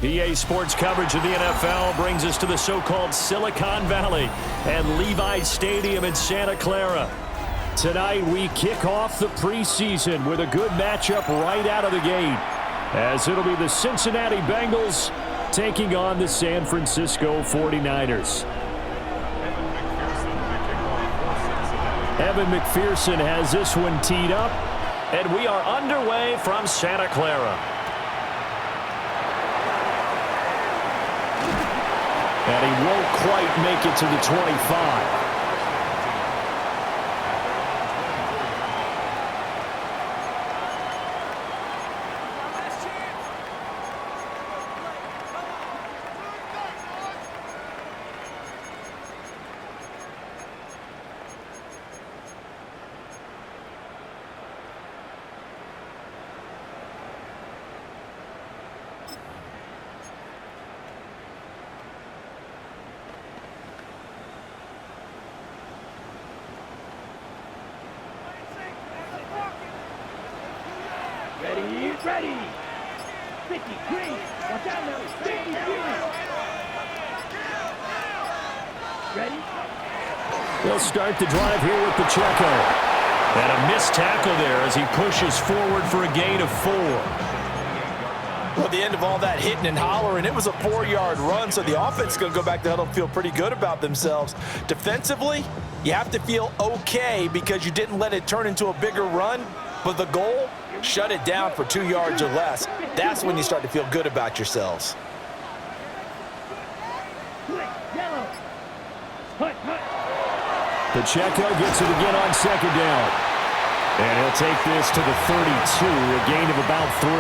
EA Sports coverage of the NFL brings us to the so-called Silicon Valley and Levi Stadium in Santa Clara. Tonight we kick off the preseason with a good matchup right out of the gate, as it'll be the Cincinnati Bengals taking on the San Francisco 49ers. Evan McPherson has this one teed up, and we are underway from Santa Clara. And he won't quite make it to the 25. Ready. 50, green. Watch out now. 50, green. Ready? They'll start the drive here with Pacheco. And a missed tackle there as he pushes forward for a gain of 4. Well, at the end of all that hitting and hollering, it was a 4-yard run, so the offense is going to go back to huddle and feel pretty good about themselves. Defensively, you have to feel okay because you didn't let it turn into a bigger run, but the goal, shut it down for 2 yards or less. That's when you start to feel good about yourselves. Pacheco gets it again on second down. And he'll take this to the 32, a gain of about 3.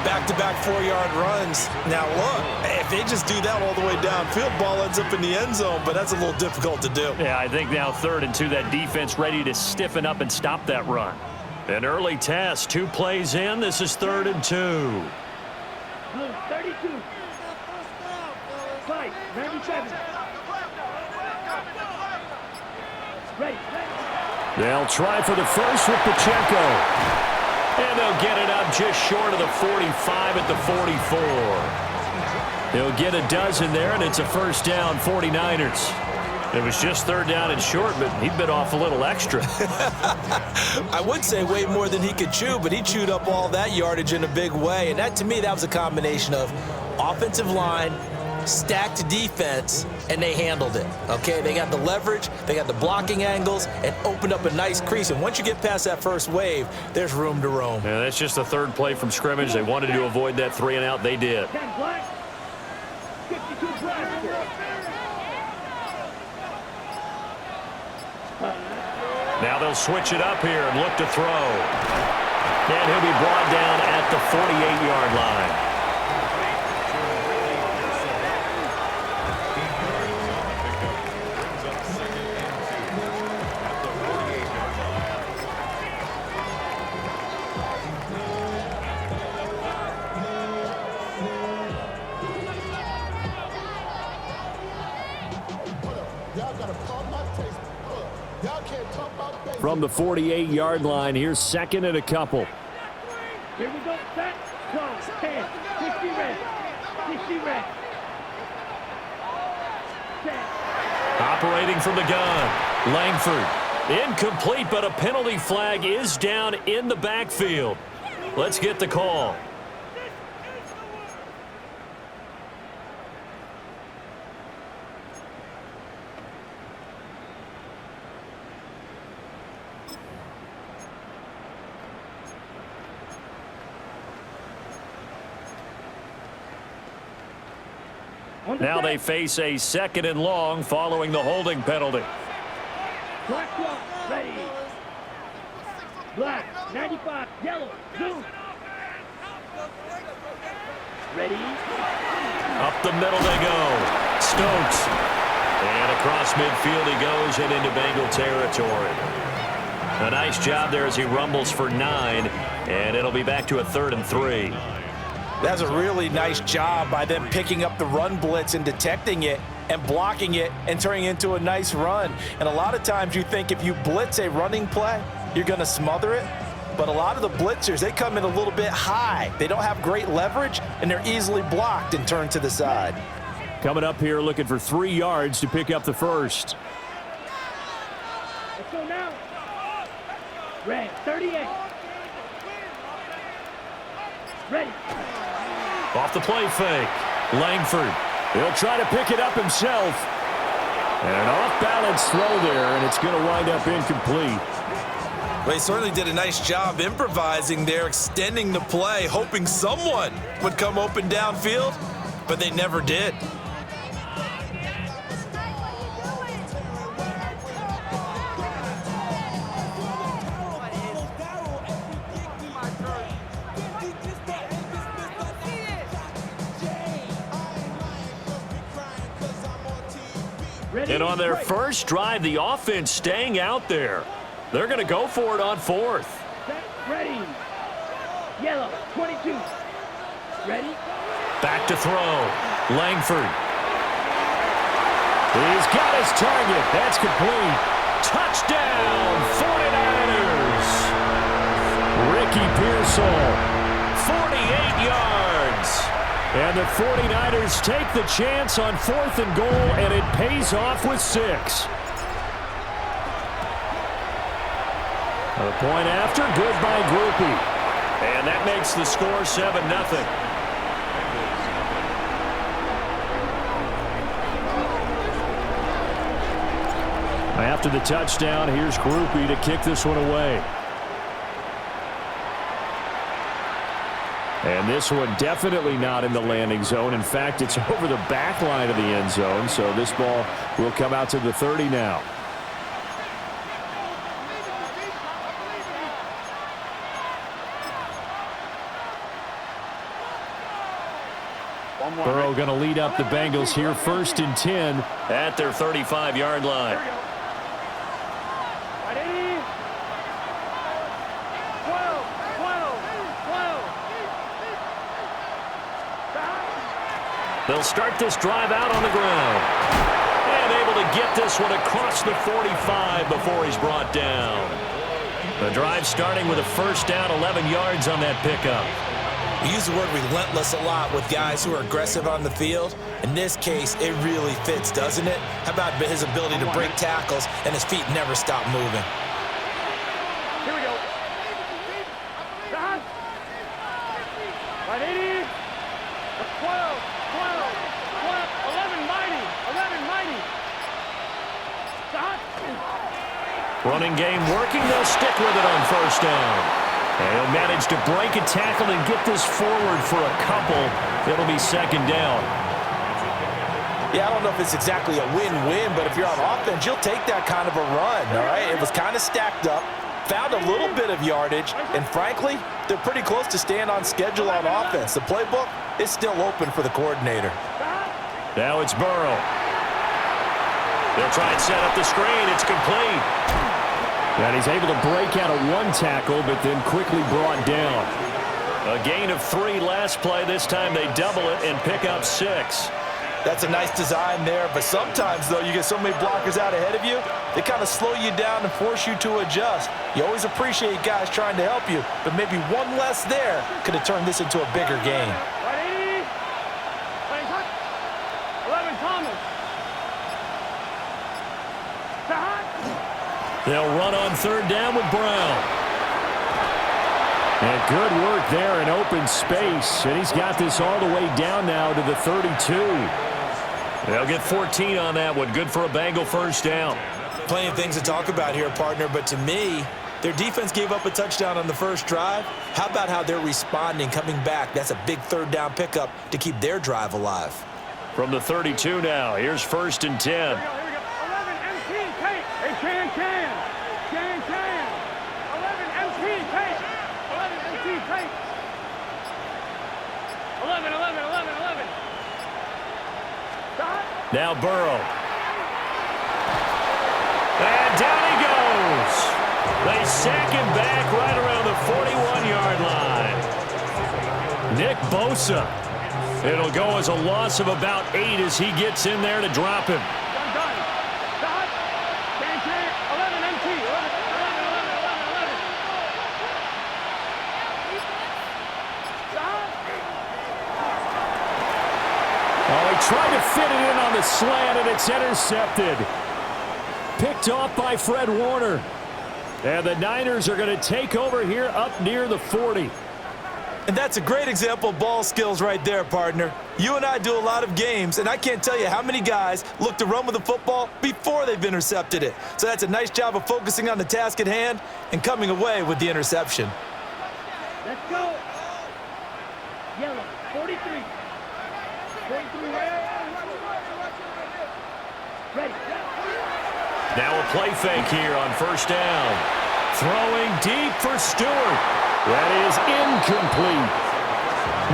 Back-to-back 4-yard runs. Now, look, if they just do that all the way downfield, ball ends up in the end zone, but that's a little difficult to do. Yeah, I think now 3rd and 2, that defense ready to stiffen up and stop that run. An early test, 2 plays in. This is 3rd and 2. 32. 5, 97. Ready. They'll try for the first with Pacheco. And they'll get it up just short of the 45 at the 44. They'll get a dozen there, and it's a first down, 49ers. It was just 3rd down and short, but he'd been off a little extra. I would say way more than he could chew, but he chewed up all that yardage in a big way. And that, to me, that was a combination of offensive line, stacked defense, and they handled it. Okay, they got the leverage, they got the blocking angles, and opened up a nice crease. And once you get past that first wave, there's room to roam. Yeah, that's just the 3rd play from scrimmage. They wanted to avoid that 3 and out. They did. 10 black. 52 black. Now they'll switch it up here and look to throw. And he'll be brought down at the 48-yard line. From the 48-yard line, here's 2nd and a couple. Here we go. Set. Go. 10. 60 red. 60 red. 10. Operating from the gun, Langford. Incomplete, but a penalty flag is down in the backfield. Let's get the call. Now they face a 2nd and long following the holding penalty. Black clock, ready. Black, 95, yellow, zoom. Ready. Up the middle they go. Stokes. And across midfield he goes and into Bengal territory. A nice job there as he rumbles for 9. And it'll be back to a 3rd and 3. That's a really nice job by them picking up the run blitz and detecting it and blocking it and turning it into a nice run. And a lot of times you think if you blitz a running play, you're going to smother it. but a lot of the blitzers, they come in a little bit high. They don't have great leverage, and they're easily blocked and turned to the side. Coming up here looking for 3 yards to pick up the first. Let's go now. Red, 38. Ready. Off the play fake. Langford. He'll try to pick it up himself. And an off-balance throw there, and it's going to wind up incomplete. Well, he certainly did a nice job improvising there, extending the play, hoping someone would come open downfield, but they never did. And on their first drive, the offense staying out there. They're going to go for it on 4th. Ready. Yellow, 22. Ready. Back to throw. Langford. He's got his target. That's complete. Touchdown, 49ers. Ricky Pearsall, 48 yards. And the 49ers take the chance on 4th and goal, and it pays off with 6. A point after, good by Groupie. And that makes the score 7-0. After the touchdown, here's Groupie to kick this one away. And this one definitely not in the landing zone. In fact, it's over the back line of the end zone, so this ball will come out to the 30 now. Burrow going to lead up the Bengals here, 1st and 10 at their 35-yard line. They'll start this drive out on the ground. And able to get this one across the 45 before he's brought down. The drive starting with a first down, 11 yards on that pickup. We use the word relentless a lot with guys who are aggressive on the field. In this case, it really fits, doesn't it? How about his ability to break tackles and his feet never stop moving? Here we go. Stop. Right, 80. 12, 11, mighty. 11, mighty. Stop. Running game working. They'll stick with it on first down. And he'll manage to break a tackle and get this forward for a couple. It'll be 2nd down. Yeah, I don't know if it's exactly a win-win, but if you're on offense, you'll take that kind of a run, all right? It was kind of stacked up, found a little bit of yardage, and frankly, they're pretty close to staying on schedule on offense. The playbook is still open for the coordinator. Now it's Burrow. They'll try and set up the screen. It's complete. And he's able to break out of 1 tackle, but then quickly brought down. A gain of 3 last play. This time they double it and pick up 6. That's a nice design there, but sometimes, though, you get so many blockers out ahead of you, they kind of slow you down and force you to adjust. You always appreciate guys trying to help you, but maybe one less there could have turned this into a bigger game. 11, Thomas. They'll run on 3rd down with Brown. And good work there in open space. And he's got this all the way down now to the 32. They'll get 14 on that one. Good for a Bengal first down. Plenty of things to talk about here, partner, but to me, their defense gave up a touchdown on the first drive. How about how they're responding, coming back? That's a big 3rd down pickup to keep their drive alive. From the 32 now, here's 1st and 10. Here we go. 11, MT, take. Hey, Can. 11, MT, take. 11, MT, take. 11. Stop. Now Burrow. And down he goes. They sack him back right around the 41-yard line. Nick Bosa. It'll go as a loss of about 8 as he gets in there to drop him. Done. Stop. Can. 11, MT. 11. Trying to fit it in on the slant, and it's intercepted. Picked off by Fred Warner. And the Niners are going to take over here up near the 40. And that's a great example of ball skills right there, partner. You and I do a lot of games, and I can't tell you how many guys look to run with the football before they've intercepted it. So that's a nice job of focusing on the task at hand and coming away with the interception. Let's go. Yellow, 43. 43 red. Ready. Now a play fake here on first down. Throwing deep for Stewart. That is incomplete.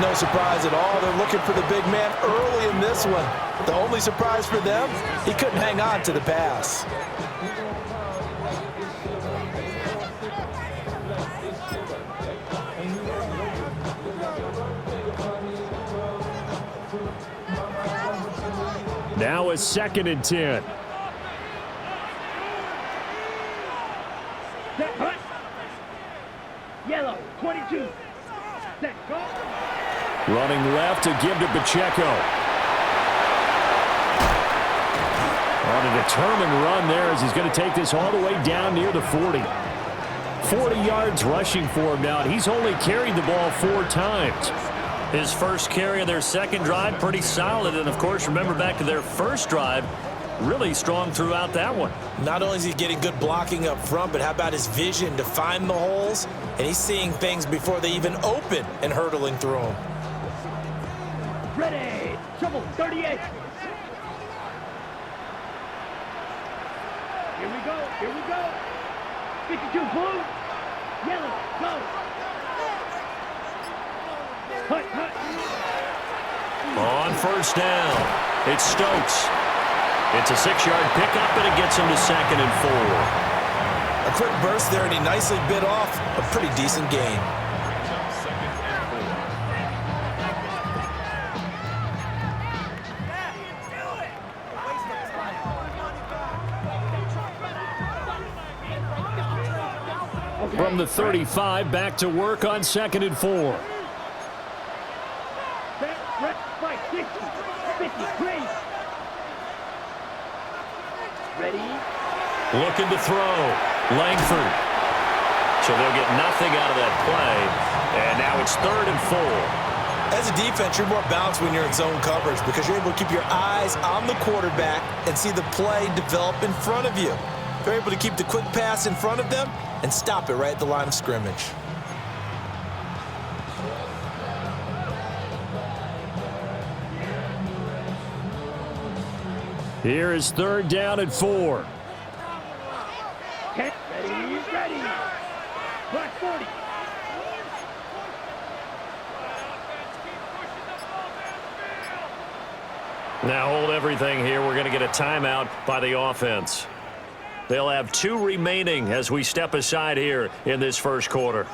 No surprise at all. They're looking for the big man early in this one. The only surprise for them, he couldn't hang on to the pass. Now a 2nd and 10. Set, hut. Yellow, 22. Set, go. Running left to give to Pacheco. On a determined run there as he's going to take this all the way down near the 40. 40 yards rushing for him now, and he's only carried the ball 4 times. His first carry of their second drive, pretty solid. And, of course, remember back to their first drive, really strong throughout that one. Not only is he getting good blocking up front, but how about his vision to find the holes? And he's seeing things before they even open and hurdling through them. Ready. Trouble, 38. Here we go. Here we go. 52 blue. Yellow, go. Hut, hut. On first down, it's Stokes. It's a 6-yard pickup, and it gets him to 2nd and 4. A quick burst there, and he nicely bit off a pretty decent gain. From the 35, back to work on 2nd and 4. Fight, 50, 50, great. Ready? Looking to throw. Langford. So they'll get nothing out of that play. And now it's 3rd and 4. As a defense, you're more balanced when you're in zone coverage because you're able to keep your eyes on the quarterback and see the play develop in front of you. You're able to keep the quick pass in front of them and stop it right at the line of scrimmage. Here is 3rd down and 4. Ready, ready. Black 40. Now hold everything here. We're going to get a timeout by the offense. They'll have 2 remaining as we step aside here in this first quarter.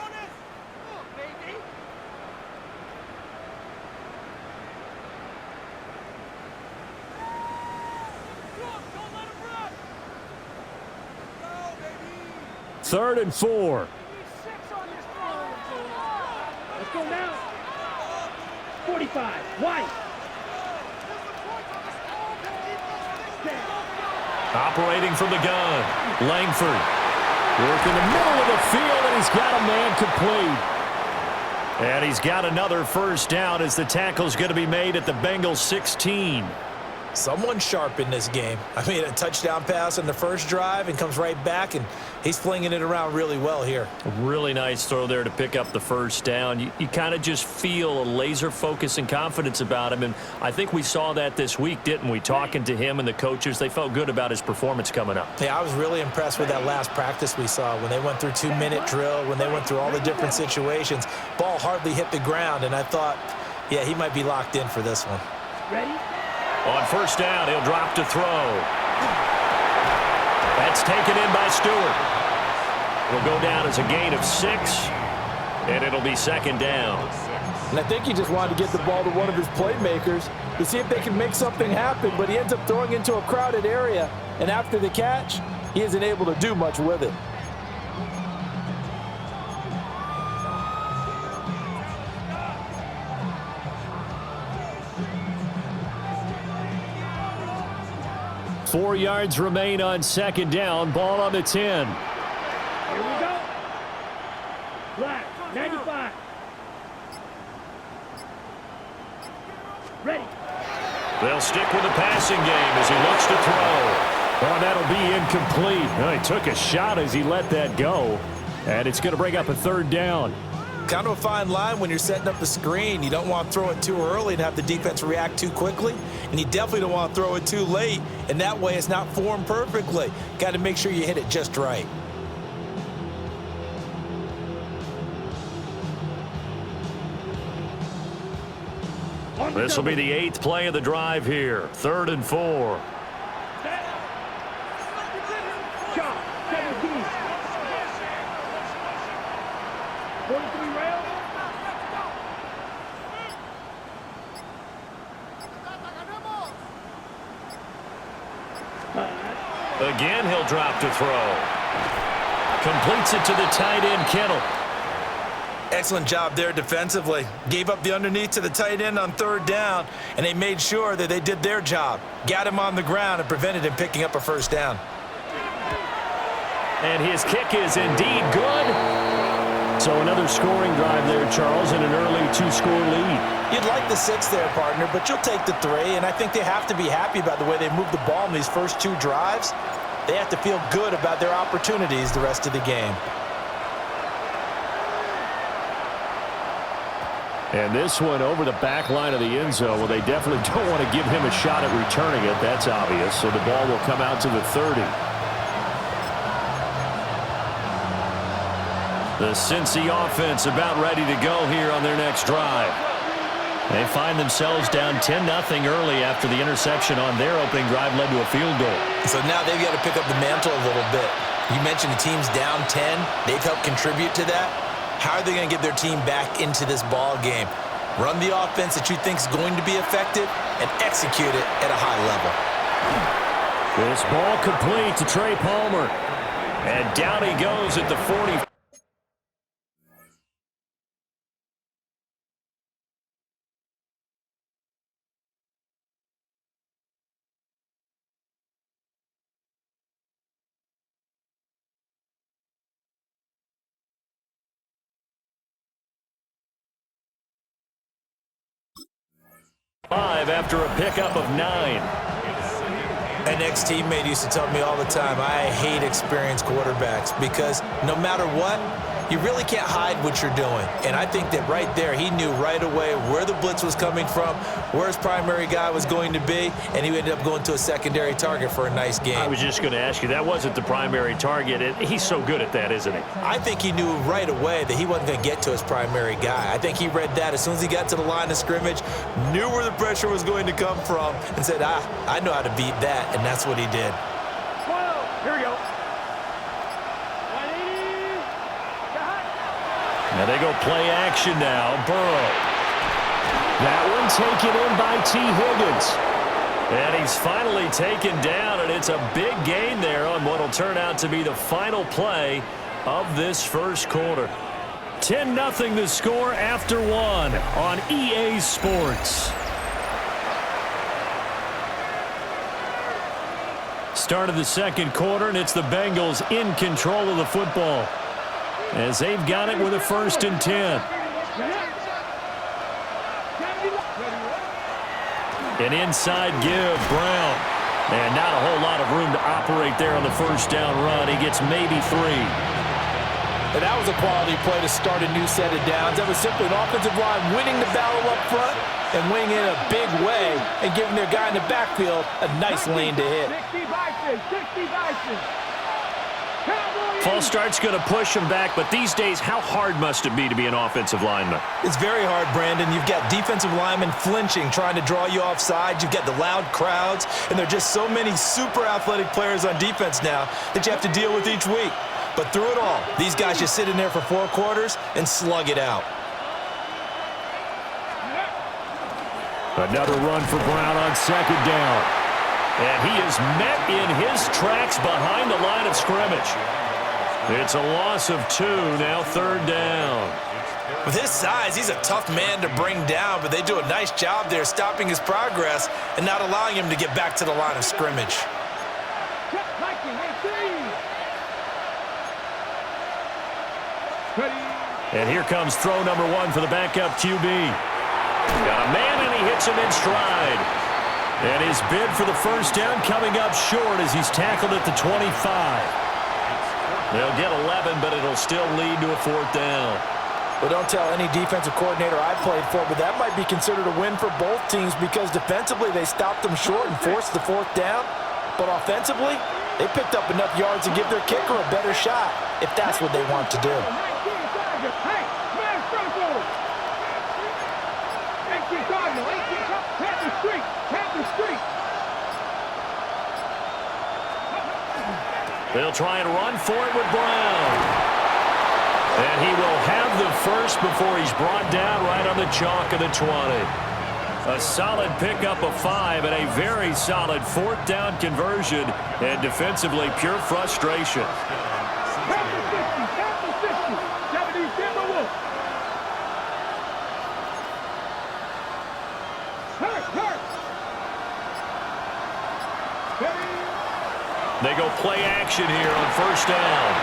Third and 4. Let's go now. 45. White. Operating from the gun. Langford. Working the middle of the field, and he's got a man complete. And he's got another first down as the tackle's going to be made at the Bengals 16. Someone sharp in this game. I mean, a touchdown pass on the first drive and comes right back, and he's flinging it around really well here. A really nice throw there to pick up the first down. You kind of just feel a laser focus and confidence about him, and I think we saw that this week, didn't we? Talking to him and the coaches, they felt good about his performance coming up. Yeah, I was really impressed with that last practice we saw when they went through 2-minute drill, when they went through all the different situations. Ball hardly hit the ground, and I thought, yeah, he might be locked in for this one. Ready? On first down, he'll drop to throw. That's taken in by Stewart. It'll go down as a gain of 6, and it'll be 2nd down. And I think he just wanted to get the ball to one of his playmakers to see if they can make something happen, but he ends up throwing into a crowded area, and after the catch, he isn't able to do much with it. 4 yards remain on second down. Ball on the 10. Here we go. Black, 95. Ready. They'll stick with the passing game as he looks to throw. Oh, that'll be incomplete. Oh, he took a shot as he let that go. And it's going to bring up a third down. Kind of a fine line when you're setting up a screen. You don't want to throw it too early and have the defense react too quickly. And you definitely don't want to throw it too late. And that way it's not formed perfectly. Got to make sure you hit it just right. This will be the 8th play of the drive here. 3rd and 4. Shot, 17. 43 rail. Again, he'll drop to throw. Completes it to the tight end, Kittle. Excellent job there defensively. Gave up the underneath to the tight end on 3rd down, and they made sure that they did their job. Got him on the ground and prevented him picking up a 1st down. And his kick is indeed good. So another scoring drive there, Charles, and an early 2-score lead. You'd like the 6 there, partner, but you'll take the 3, and I think they have to be happy about the way they moved the ball in these first 2 drives. They have to feel good about their opportunities the rest of the game. And this one over the back line of the end zone. Well, they definitely don't want to give him a shot at returning it. That's obvious. So the ball will come out to the 30. The Cincy offense about ready to go here on their next drive. They find themselves down 10-0 early after the interception on their opening drive led to a field goal. So now they've got to pick up the mantle a little bit. You mentioned the team's down 10. They've helped contribute to that. How are they going to get their team back into this ball game? Run the offense that you think is going to be effective and execute it at a high level. This ball complete to Trey Palmer. And down he goes at the 40. After a pickup of 9. An ex-teammate used to tell me all the time, I hate experienced quarterbacks because no matter what, you really can't hide what you're doing. And I think that right there, he knew right away where the blitz was coming from, where his primary guy was going to be, and he ended up going to a secondary target for a nice game. I was just going to ask you, that wasn't the primary target. He's so good at that, isn't he? I think he knew right away that he wasn't going to get to his primary guy. I think he read that as soon as he got to the line of scrimmage, knew where the pressure was going to come from, and said, I know how to beat that, and that's what he did. Here we go. Now they go play action now. Burrow. That one taken in by T. Higgins. And he's finally taken down, and it's a big gain there on what will turn out to be the final play of this first quarter. 10-0 the score after 1 on EA Sports. Start of the second quarter, and it's the Bengals in control of the football, as they've got it with a 1st and 10. An inside give, Brown. And not a whole lot of room to operate there on the 1st down run. He gets maybe 3. And that was a quality play to start a new set of downs. That was simply an offensive line winning the battle up front and winning in a big way and giving their guy in the backfield a nice lane to hit. 60 Bison. False start's going to push him back, but these days, how hard must it be to be an offensive lineman? It's very hard, Brandon. You've got defensive linemen flinching, trying to draw you offside. You've got the loud crowds, and there are just so many super athletic players on defense now that you have to deal with each week. But through it all, these guys just sit in there for 4 quarters and slug it out. Another run for Brown on 2nd down. And he is met in his tracks behind the line of scrimmage. It's a loss of 2, now 3rd down. With his size, he's a tough man to bring down, but they do a nice job there stopping his progress and not allowing him to get back to the line of scrimmage. And here comes throw number 1 for the backup QB. Got a man, and he hits him in stride. And his bid for the first down coming up short as he's tackled at the 25. They'll get 11, but it'll still lead to a 4th down. Well, don't tell any defensive coordinator I played for, but that might be considered a win for both teams because defensively they stopped them short and forced the 4th down. But offensively, they picked up enough yards to give their kicker a better shot if that's what they want to do. They'll try and run for it with Brown. And he will have the first before he's brought down right on the chalk of the 20. A solid pickup of 5 and a very solid 4th down conversion. And defensively, pure frustration. They go play action here on 1st down.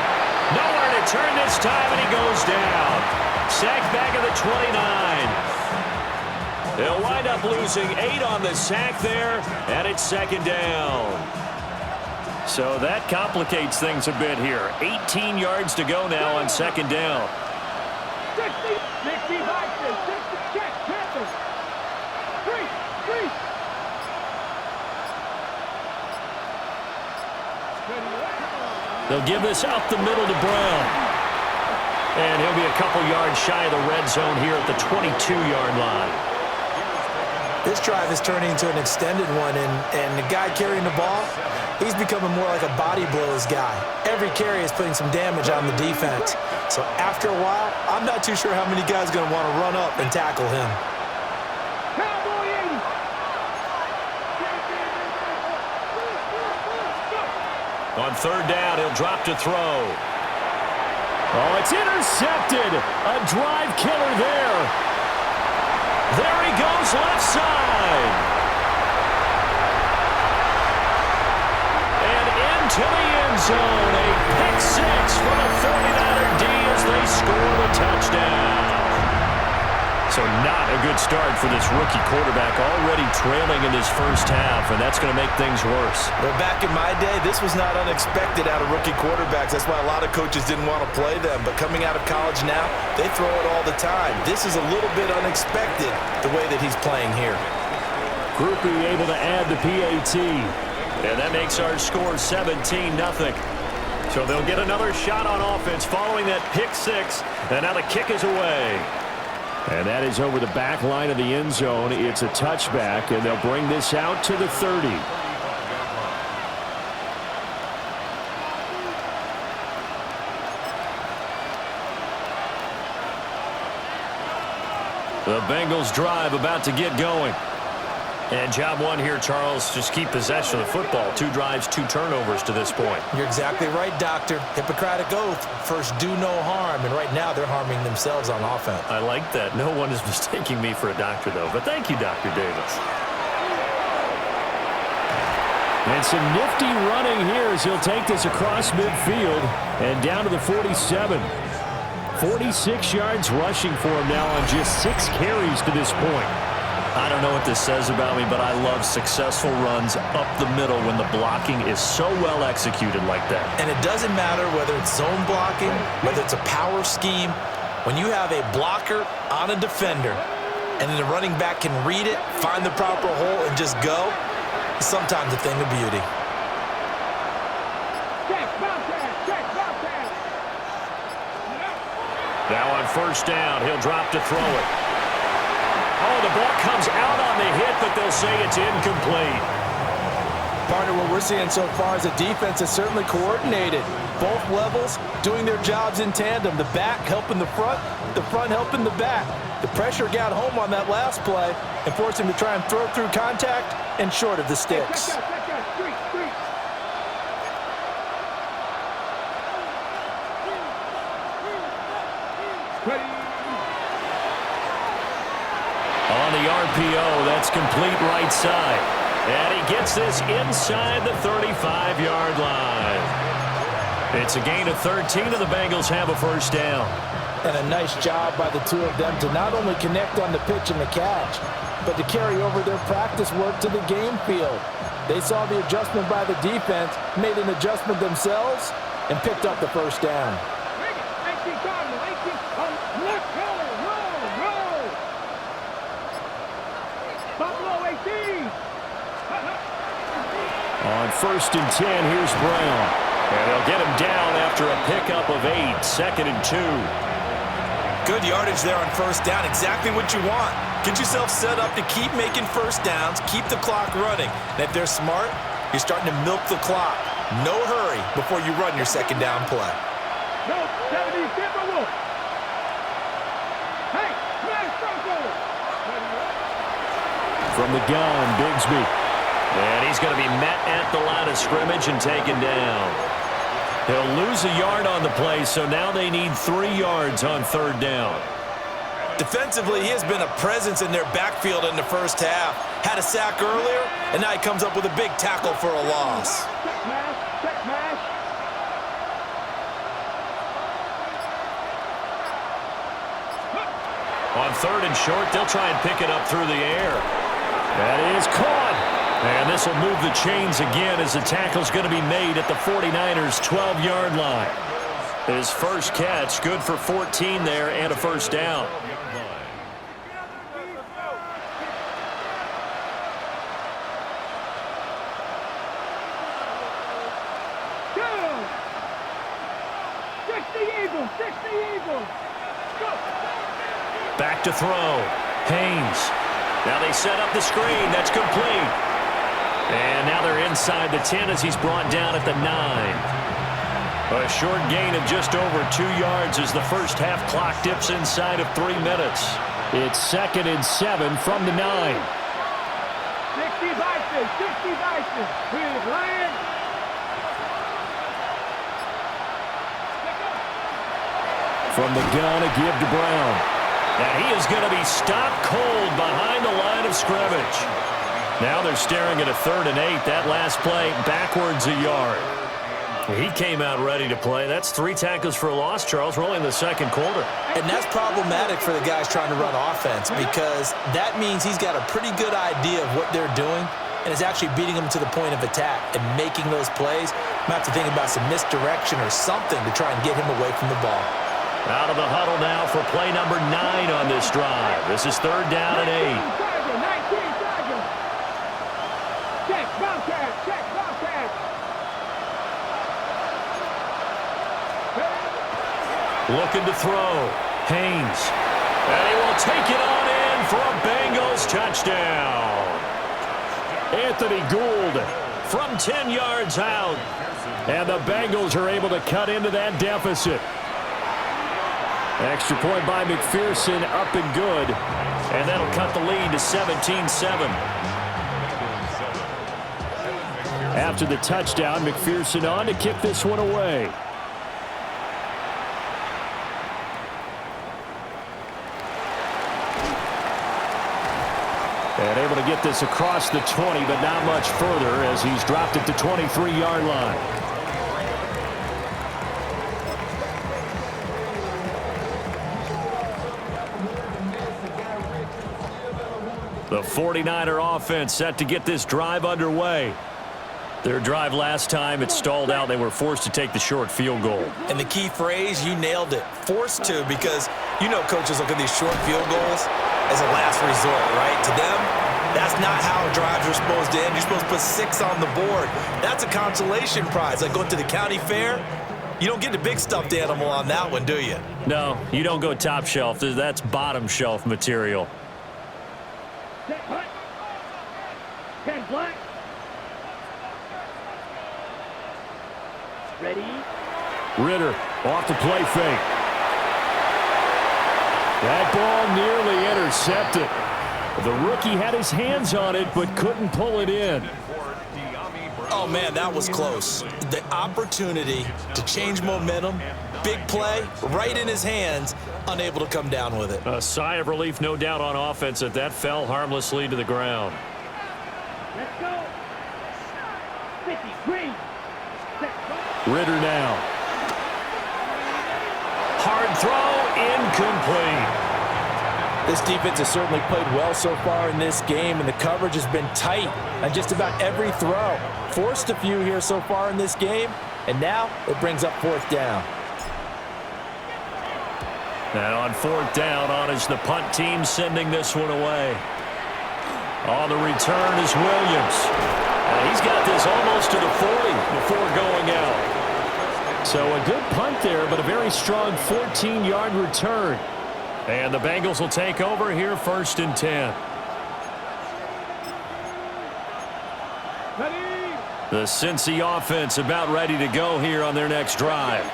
Nowhere to turn this time, and he goes down. Sacked back at the 29. They'll wind up losing 8 on the sack there, and it's 2nd down. So that complicates things a bit here. 18 yards to go now on 2nd down. 60, check, Panthers. 3. They'll give this up the middle to Brown. And he'll be a couple yards shy of the red zone here at the 22-yard line. This drive is turning into an extended one, and the guy carrying the ball, he's becoming more like a body blows guy. Every carry is putting some damage on the defense. So after a while, I'm not too sure how many guys are going to want to run up and tackle him. On 3rd down, he'll drop to throw. Oh, it's intercepted. A drive killer there. There he goes, left side. And into the end zone. A pick 6 for the 49er D as they score the touchdown. So not a good start for this rookie quarterback, already trailing in this first half, and that's going to make things worse. Well, back in my day, this was not unexpected out of rookie quarterbacks. That's why a lot of coaches didn't want to play them. But coming out of college now, they throw it all the time. This is a little bit unexpected, the way that he's playing here. Groupie able to add the PAT, and that makes our score 17-0. So they'll get another shot on offense following that pick 6, and now the kick is away. And that is over the back line of the end zone. It's a touchback, and they'll bring this out to the 30. The Bengals drive about to get going. And job 1 here, Charles, just keep possession of the football. 2 drives, 2 turnovers to this point. You're exactly right, Doctor. Hippocratic oath, first do no harm, and right now they're harming themselves on offense. I like that. No one is mistaking me for a doctor, though. But thank you, Dr. Davis. And some nifty running here as he'll take this across midfield and down to the 47. 46 yards rushing for him now on just 6 carries to this point. I don't know what this says about me, but I love successful runs up the middle when the blocking is so well executed like that. And it doesn't matter whether it's zone blocking, whether it's a power scheme. When you have a blocker on a defender and then the running back can read it, find the proper hole, and just go, it's sometimes a thing of beauty. Now on 1st down, he'll drop to throw it. Oh, the ball comes out on the hit, but they'll say it's incomplete. Partner, what we're seeing so far is the defense is certainly coordinated. Both levels doing their jobs in tandem. The back helping the front helping the back. The pressure got home on that last play and forced him to try and throw through contact and short of the sticks. On the RPO, that's complete right side. And he gets this inside the 35-yard line. It's a gain of 13, and the Bengals have a first down. And a nice job by the two of them to not only connect on the pitch and the catch, but to carry over their practice work to the game field. They saw the adjustment by the defense, made an adjustment themselves, and picked up the first down. On 1st and 10, here's Brown. And they'll get him down after a pickup of 8, 2nd and 2. Good yardage there on first down, exactly what you want. Get yourself set up to keep making first downs, keep the clock running. And if they're smart, you're starting to milk the clock. No hurry before you run your second down play. No, 70, Timberwolf. Hey, nice circle. From the gun, Bigsby. And he's going to be met at the line of scrimmage and taken down. He'll lose a yard on the play, so now they need 3 yards on 3rd down. Defensively, he has been a presence in their backfield in the first half. Had a sack earlier, and now he comes up with a big tackle for a loss. Check mash. On 3rd and short, they'll try and pick it up through the air. That is caught. And this will move the chains again as the tackle's going to be made at the 49ers' 12-yard line. His first catch, good for 14 there and a first down. Back to throw. Haynes. Now they set up the screen. That's complete. And now they're inside the 10 as he's brought down at the 9. A short gain of just over 2 yards as the first half clock dips inside of 3 minutes. It's 2nd and 7 from the 9. 60 Vices. Here's Ryan. From the gun, a give to Brown. And he is going to be stopped cold behind the line of scrimmage. Now they're staring at a 3rd and 8. That last play backwards a yard. He came out ready to play. That's 3 tackles for a loss, Charles. We're only in the 2nd quarter. And that's problematic for the guys trying to run offense because that means he's got a pretty good idea of what they're doing and is actually beating them to the point of attack and making those plays. Might have to think about some misdirection or something to try and get him away from the ball. Out of the huddle now for play number 9 on this drive. This is 3rd down and 8. Check Bobcat. Looking to throw. Haynes. And he will take it on in for a Bengals touchdown. Anthony Gould from 10 yards out. And the Bengals are able to cut into that deficit. Extra point by McPherson, up and good. And that'll cut the lead to 17-7. After the touchdown, McPherson on to kick this one away. And able to get this across the 20, but not much further as he's dropped at the 23-yard line. The 49er offense set to get this drive underway. Their drive last time, it stalled out. They were forced to take the short field goal. And the key phrase, you nailed it. Forced to, because you know coaches look at these short field goals as a last resort, right? To them, that's not how drives are supposed to end. You're supposed to put 6 on the board. That's a consolation prize. Like going to the county fair, you don't get the big stuffed animal on that one, do you? No, you don't go top shelf. That's bottom shelf material. Set hunt. 10 black. Ready. Ritter off the play fake. That ball nearly intercepted. The rookie had his hands on it but couldn't pull it in. Oh, man, that was close. The opportunity to change momentum, big play, right in his hands, unable to come down with it. A sigh of relief, no doubt, on offense that fell harmlessly to the ground. Let's go. 50, green. Ritter now. hard throw, incomplete. This defense has certainly played well so far in this game, and the coverage has been tight on just about every throw. Forced a few here so far in this game, and now it brings up 4th down. And on 4th down, on is the punt team sending this one away. On the return is Williams. And he's got this almost to the 40 before going out. So a good punt there, but a very strong 14-yard return. And the Bengals will take over here 1st and 10. The Cincy offense about ready to go here on their next drive.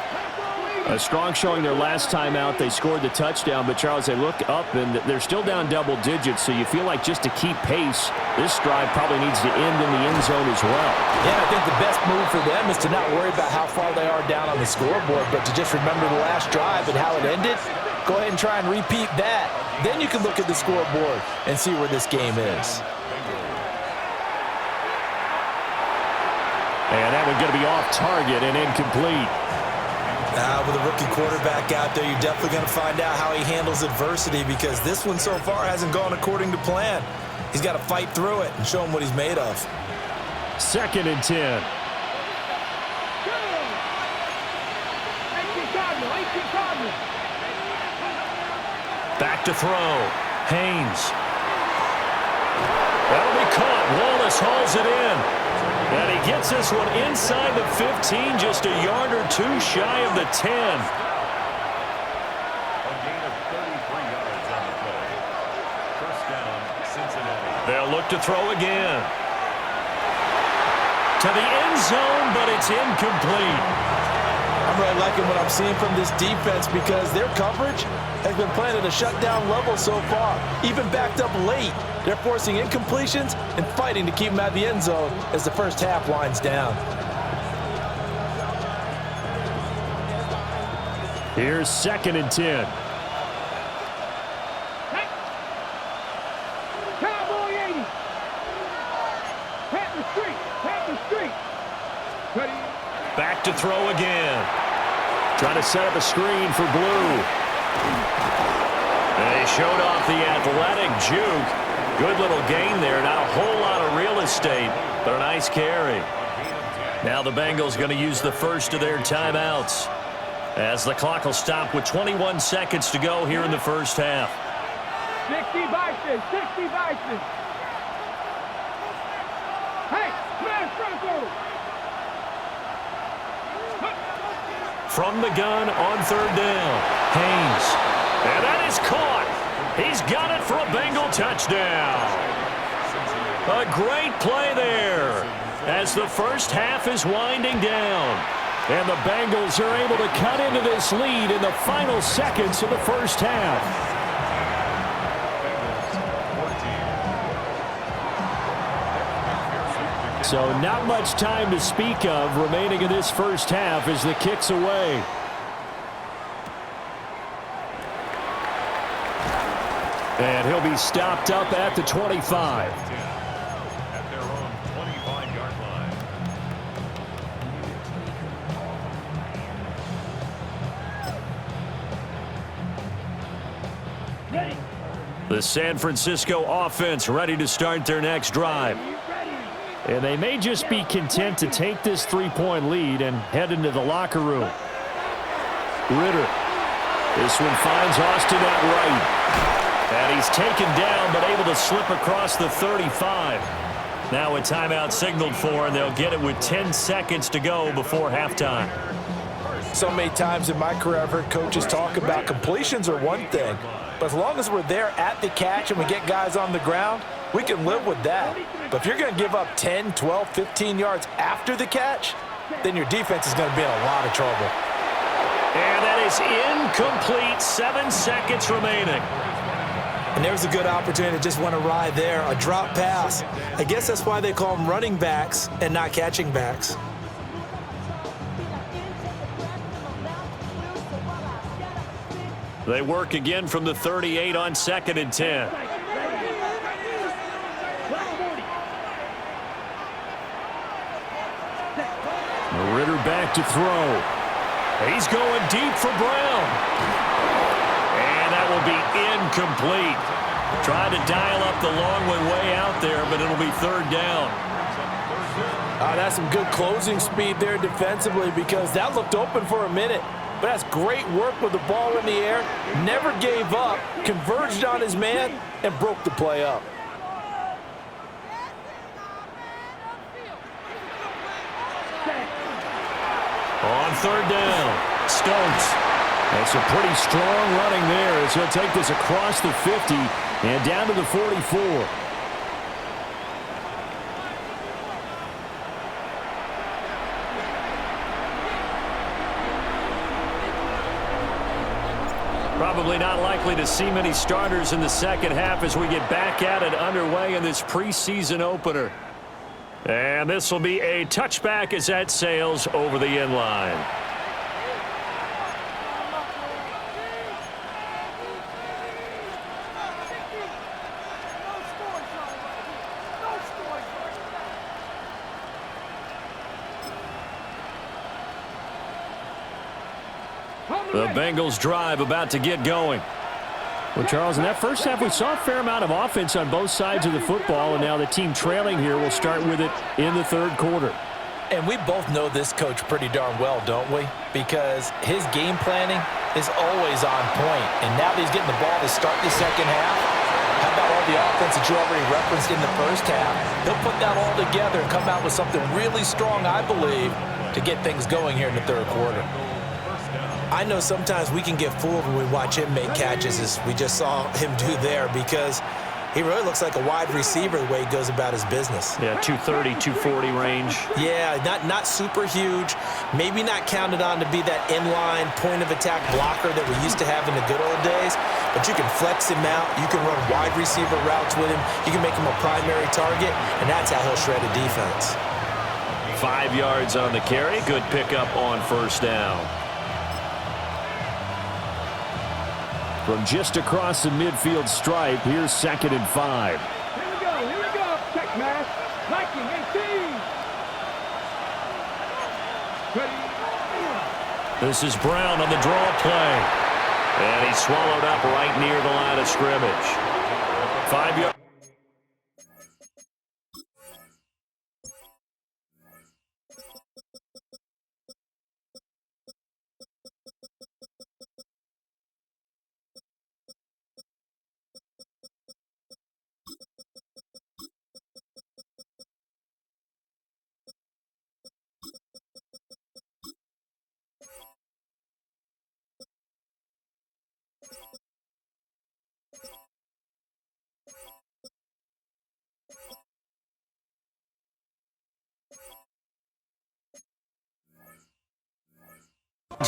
A strong showing their last time out. They scored the touchdown, but Charles, they look up and they're still down double digits, so you feel like just to keep pace, this drive probably needs to end in the end zone as well. Yeah, I think the best move for them is to not worry about how far they are down on the scoreboard, but to just remember the last drive and how it ended. Go ahead and try and repeat that. Then you can look at the scoreboard and see where this game is. And that one's going to be off target and incomplete. With a rookie quarterback out there, you're definitely going to find out how he handles adversity, because this one so far hasn't gone according to plan. He's got to fight through it and show him what he's made of. 2nd and 10. Back to throw. Haynes. That'll be caught. Wallace hauls it in. And he gets this one inside the 15, just a yard or two shy of the 10. A gain of 33 yards on the play. 1st down, Cincinnati. They'll look to throw again. To the end zone, but it's incomplete. I'm really liking what I'm seeing from this defense, because their coverage has been playing at a shutdown level so far. Even backed up late, they're forcing incompletions and fighting to keep them out of the end zone as the first half winds down. Here's 2nd and 10. Cowboy 80. Pat the street. Ready? Back to throw again. Trying to set up a screen for Blue. And he showed off the athletic juke. Good little gain there. Not a whole lot of real estate, but a nice carry. Now the Bengals going to use the first of their timeouts, as the clock will stop with 21 seconds to go here in the first half. 60 Bison. Hey, smash Franco. From the gun on 3rd down. Haynes. And that is caught. He's got it for a Bengal touchdown. A great play there as the first half is winding down. And the Bengals are able to cut into this lead in the final seconds of the first half. So not much time to speak of remaining in this first half as the kick's away. And he'll be stopped up at the 25. At their own 25-yard line. Ready. The San Francisco offense ready to start their next drive. And they may just be content to take this 3-point lead and head into the locker room. Ritter. This one finds Austin at right. And he's taken down, but able to slip across the 35. Now a timeout signaled for, and they'll get it with 10 seconds to go before halftime. So many times in my career, I've heard coaches talk about completions are one thing, but as long as we're there at the catch and we get guys on the ground, we can live with that. But if you're going to give up 10, 12, 15 yards after the catch, then your defense is going to be in a lot of trouble. And that is incomplete. 7 seconds remaining. And there's a good opportunity to just went awry there, a drop pass. I guess that's why they call them running backs and not catching backs. They work again from the 38 on 2nd and 10. Ritter back to throw. He's going deep for Brown. And that will be incomplete. Trying to dial up the long one way out there, but it'll be third down. That's some good closing speed there defensively because that looked open for a minute. But that's great work with the ball in the air. Never gave up, converged on his man, and broke the play up. On third down, Stokes. That's a pretty strong running there as he'll take this across the 50 and down to the 44. Probably not likely to see many starters in the second half as we get back at it underway in this preseason opener. And this will be a touchback as that sails over the end line. The Bengals drive about to get going. Well, Charles, in that first half, we saw a fair amount of offense on both sides of the football, and now the team trailing here will start with it in the third quarter. And we both know this coach pretty darn well, don't we? Because his game planning is always on point. And now that he's getting the ball to start the second half, how about all the offense that you already referenced in the first half? He'll put that all together and come out with something really strong, I believe, to get things going here in the third quarter. I know sometimes we can get fooled when we watch him make catches, as we just saw him do there, because he really looks like a wide receiver the way he goes about his business. Yeah, 230, 240 range. Yeah, not super huge. Maybe not counted on to be that inline point-of-attack blocker that we used to have in the good old days, but you can flex him out. You can run wide receiver routes with him. You can make him a primary target, and that's how he'll shred a defense. 5 yards on the carry. Good pickup on first down. From just across the midfield stripe, here's 2nd and 5. Here we go, check mask, Viking 18. This is Brown on the draw play. And he's swallowed up right near the line of scrimmage. 5 yards.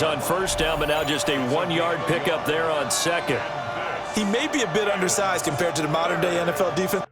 On first down, but now just a 1-yard pickup there on second. He may be a bit undersized compared to the modern-day NFL defense.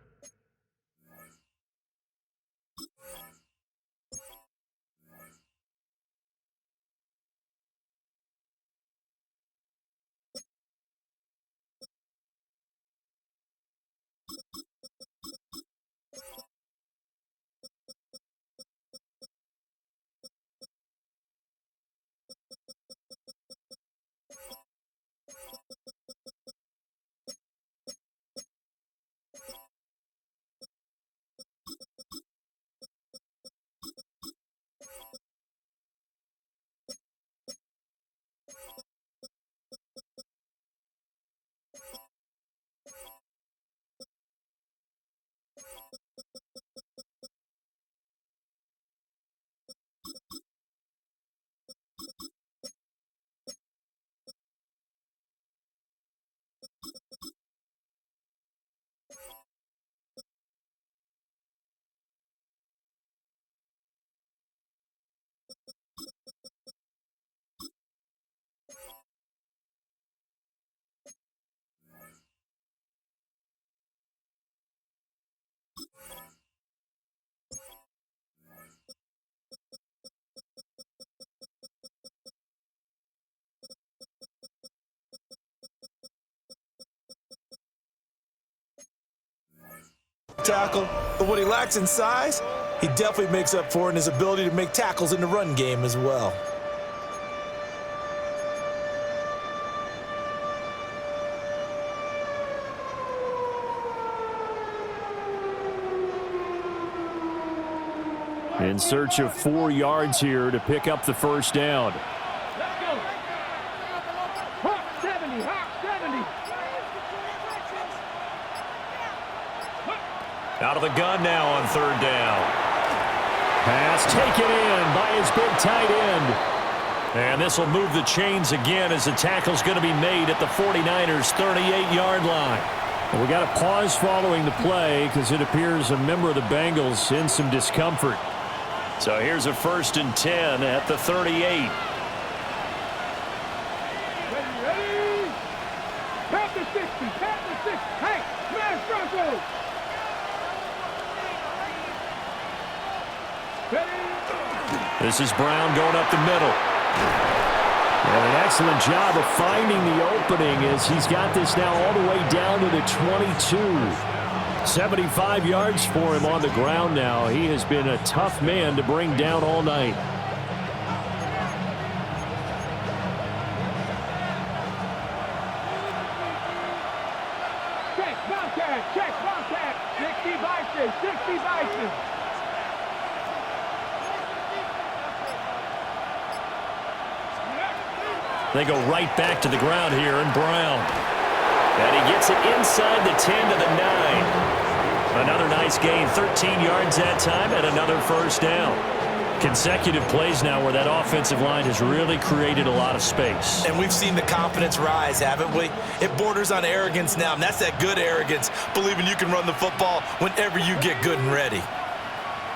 Tackle, but what he lacks in size, he definitely makes up for in his ability to make tackles in the run game as well. In search of 4 yards here to pick up the first down. Let's go. Hawk 70, Hawk 70. Out of the gun now on 3rd down. Pass taken in by his big tight end. And this will move the chains again as the tackle's going to be made at the 49ers' 38-yard line. We got a pause following the play because it appears a member of the Bengals in some discomfort. So here's a 1st and 10 at the 38. Ready? Pat the 60, pat the 60. Hey, smash Broncos. Ready? This is Brown going up the middle. And an excellent job of finding the opening as he's got this now all the way down to the 22. 75 yards for him on the ground now. He has been a tough man to bring down all night. Check, Bobcat. 60 Bison, 60 Bison. They go right back to the ground here, and Brown. And he gets it inside the 10 to the 9. Another nice gain, 13 yards that time, and another first down. Consecutive plays now where that offensive line has really created a lot of space. And we've seen the confidence rise, haven't we? It borders on arrogance now, and that's that good arrogance, believing you can run the football whenever you get good and ready.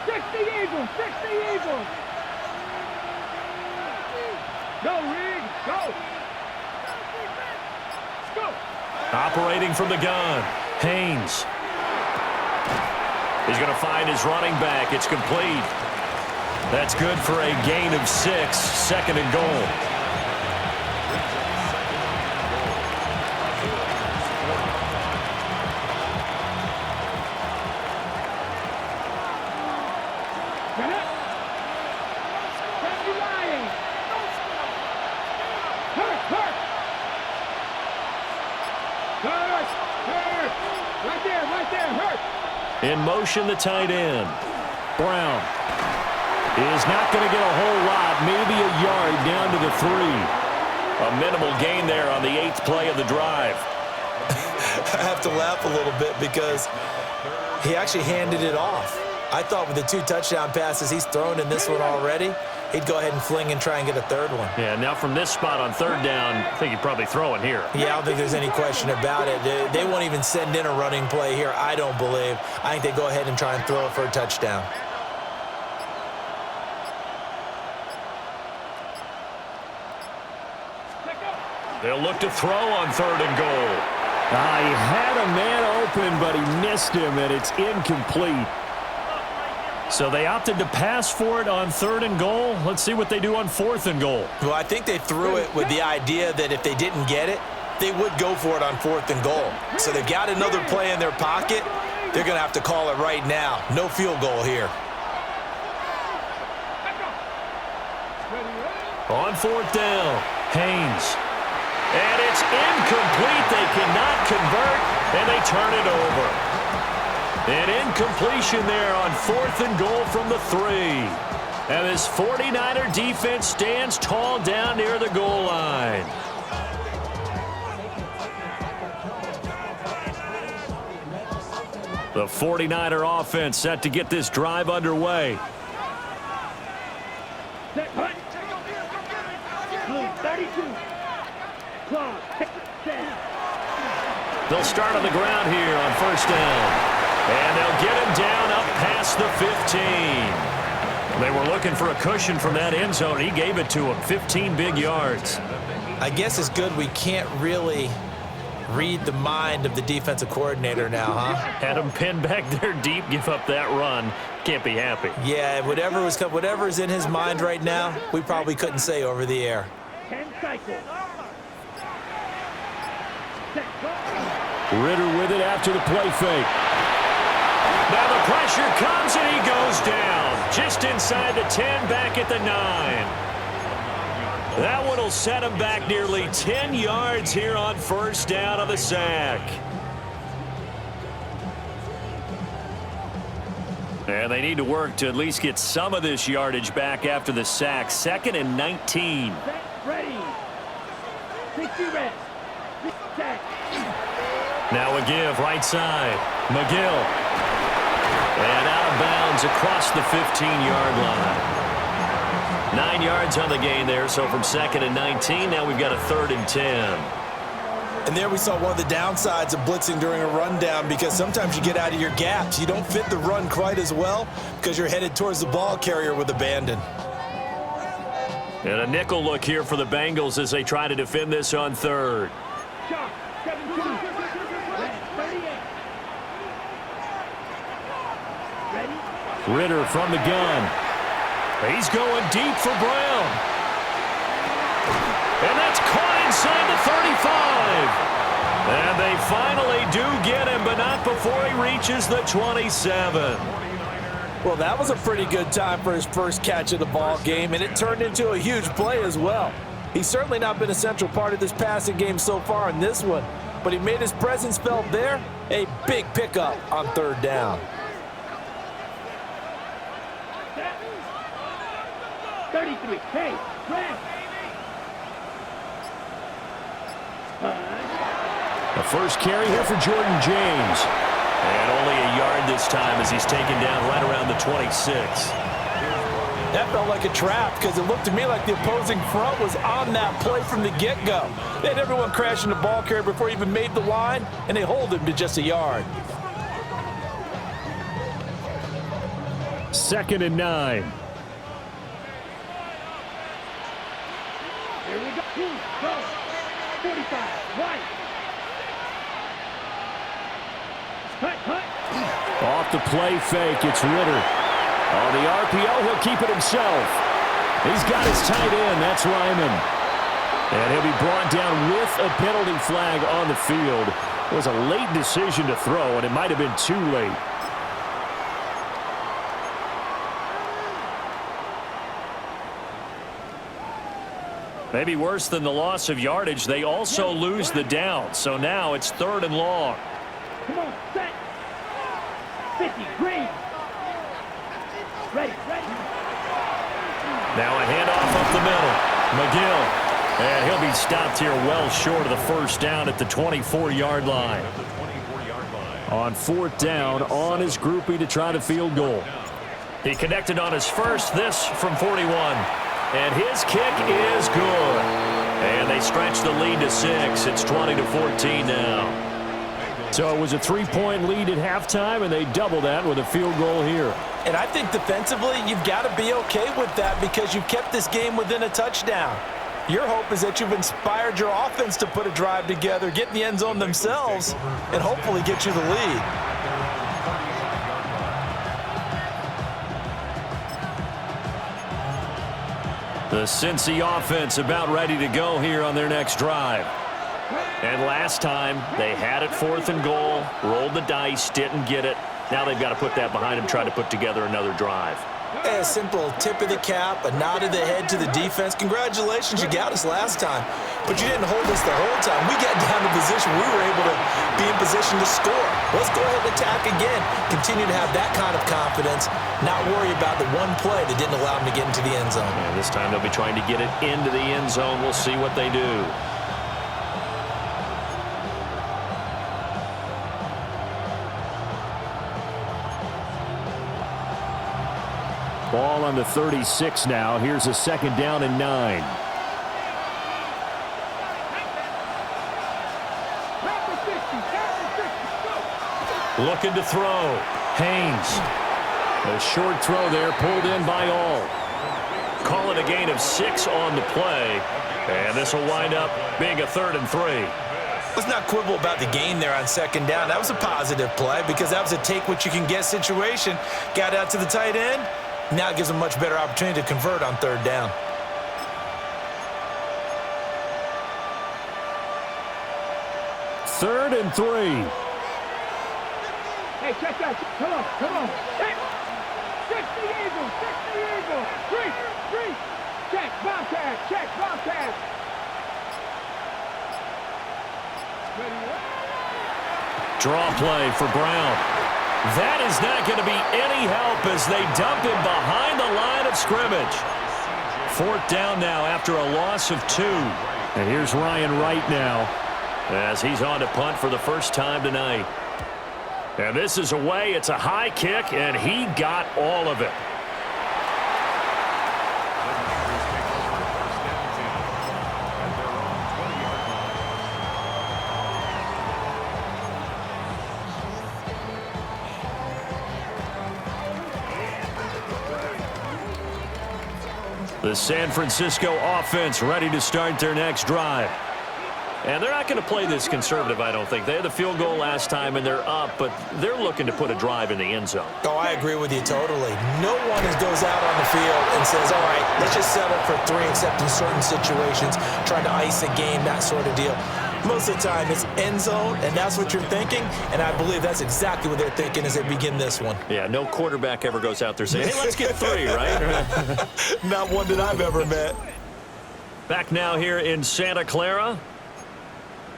60 Eagles, 60 Eagles. Go, Reed, go. Go. Operating from the gun, Haynes. He's going to find his running back. It's complete. That's good for a gain of 6, 2nd and goal. In motion, the tight end. Brown is not going to get a whole lot, maybe a yard down to the 3. A minimal gain there on the 8th play of the drive. I have to laugh a little bit because he actually handed it off. I thought with the 2 touchdown passes he's thrown in this one already, he'd go ahead and fling and try and get a 3rd one. Yeah, now from this spot on 3rd down, I think he'd probably throw it here. Yeah, I don't think there's any question about it. They won't even send in a running play here, I don't believe. I think they go ahead and try and throw it for a touchdown. They'll look to throw on 3rd and goal. He had a man open, but he missed him, and it's incomplete. So they opted to pass for it on 3rd and goal. Let's see what they do on 4th and goal. Well, I think they threw it with the idea that if they didn't get it, they would go for it on 4th and goal. So they've got another play in their pocket. They're going to have to call it right now. No field goal here. On 4th down, Haynes. And it's incomplete. They cannot convert, and they turn it over. An incompletion there on 4th and goal from the 3. And this 49er defense stands tall down near the goal line. The 49er offense set to get this drive underway. Set, hut. Blue, 32. Claw, They'll start on the ground here on 1st down. And they'll get him down up past the 15. They were looking for a cushion from that end zone. He gave it to him, 15 big yards. I guess it's good we can't really read the mind of the defensive coordinator now, huh? Had him pinned back there deep, give up that run. Can't be happy. Yeah, whatever is in his mind right now, we probably couldn't say over the air. 10 cycles. Ritter with it after the play fake. Now the pressure comes and he goes down. Just inside the 10, back at the 9. That one will set him back nearly 10 yards here on 1st down on the sack. And they need to work to at least get some of this yardage back after the sack. 2nd and 19. Set, ready. 60 red. Set. Now a give, right side. McGill. And out of bounds across the 15-yard line. 9 yards on the gain there, so from 2nd and 19, now we've got a 3rd and 10. And there we saw one of the downsides of blitzing during a rundown, because sometimes you get out of your gaps. You don't fit the run quite as well because you're headed towards the ball carrier with abandon. And a nickel look here for the Bengals as they try to defend this on 3rd. Shot. 17. Red. 38. Ready. Ritter from the gun. He's going deep for Brown. And that's caught inside the 35. And they finally do get him, but not before he reaches the 27. Well, that was a pretty good time for his first catch of the ball game, and it turned into a huge play as well. He's certainly not been a central part of this passing game so far in this one, but he made his presence felt there. A big pickup on 3rd down. 33. Hey, red. The first carry here for Jordan James. And only a yard this time as he's taken down right around the 26. That felt like a trap because it looked to me like the opposing front was on that play from the get-go. They had everyone crashing the ball carrier before he even made the line, and they hold him to just a yard. 2nd and 9. Here we go. 45. Right. Hut. Off the play fake, it's Ritter. On the RPO, he'll keep it himself. He's got his tight end, that's Lyman. And he'll be brought down with a penalty flag on the field. It was a late decision to throw, and it might have been too late. Maybe worse than the loss of yardage, they also lose the down. So now it's 3rd and long. Come on, set. 50. Green. Ready. Now a handoff up the middle. McGill. And he'll be stopped here well short of the first down at the 24-yard line. On 4th down, on his groupie to try to field goal. He connected on his first, this from 41. And his kick is good. And they stretch the lead to 6. It's 20-14 now. So it was a 3-point lead at halftime, and they double that with a field goal here. And I think defensively, you've got to be okay with that because you've kept this game within a touchdown. Your hope is that you've inspired your offense to put a drive together, get in the end zone themselves, and hopefully get you the lead. The Cincy offense about ready to go here on their next drive. And last time, they had it 4th and goal, rolled the dice, didn't get it. Now they've got to put that behind them, try to put together another drive. A simple tip of the cap, a nod of the head to the defense. Congratulations, you got us last time. But you didn't hold us the whole time. We got down to position. We were able to be in position to score. Let's go ahead and attack again. Continue to have that kind of confidence, not worry about the one play that didn't allow them to get into the end zone. And this time they'll be trying to get it into the end zone. We'll see what they do. Ball on the 36 now. Here's a 2nd down and 9. Looking to throw. Haynes. A short throw there, pulled in by all. Call it a gain of 6 on the play. And this will wind up being a 3rd and 3. Let's not quibble about the gain there on 2nd down. That was a positive play because that was a take-what-you-can-get situation. Got out to the tight end. Now it gives them a much better opportunity to convert on 3rd down. Third and 3. Hey, check that. Come on. Hey, check the eagle. Three. Check, Bobcat. Draw play for Brown. That is not going to be any help as they dump him behind the line of scrimmage. 4th down now after a loss of 2. And here's Ryan Wright now as he's on to punt for the first time tonight. And this is away. It's a high kick, and he got all of it. The San Francisco offense ready to start their next drive. And they're not going to play this conservative, I don't think. They had the field goal last time, and they're up, but they're looking to put a drive in the end zone. Oh, I agree with you totally. No one goes out on the field and says, all right, let's just settle for 3, except in certain situations, trying to ice a game, that sort of deal. Most of the time, it's end zone, and that's what you're thinking, and I believe that's exactly what they're thinking as they begin this one. Yeah, no quarterback ever goes out there saying, hey, let's get 3, right? Not one that I've ever met. Back now here in Santa Clara.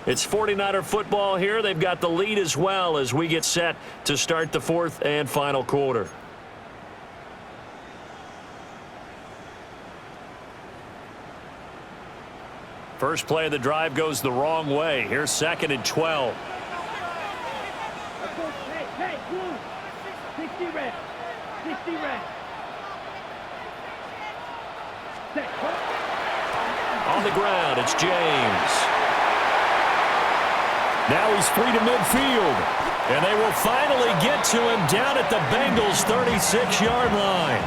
It's 49er football here. They've got the lead as well as we get set to start the 4th and final quarter. First play of the drive goes the wrong way. Here's 2nd and 12. Hey, blue. 60 red. 60 red. On the ground, it's James. Now he's free to midfield. And they will finally get to him down at the Bengals' 36-yard line.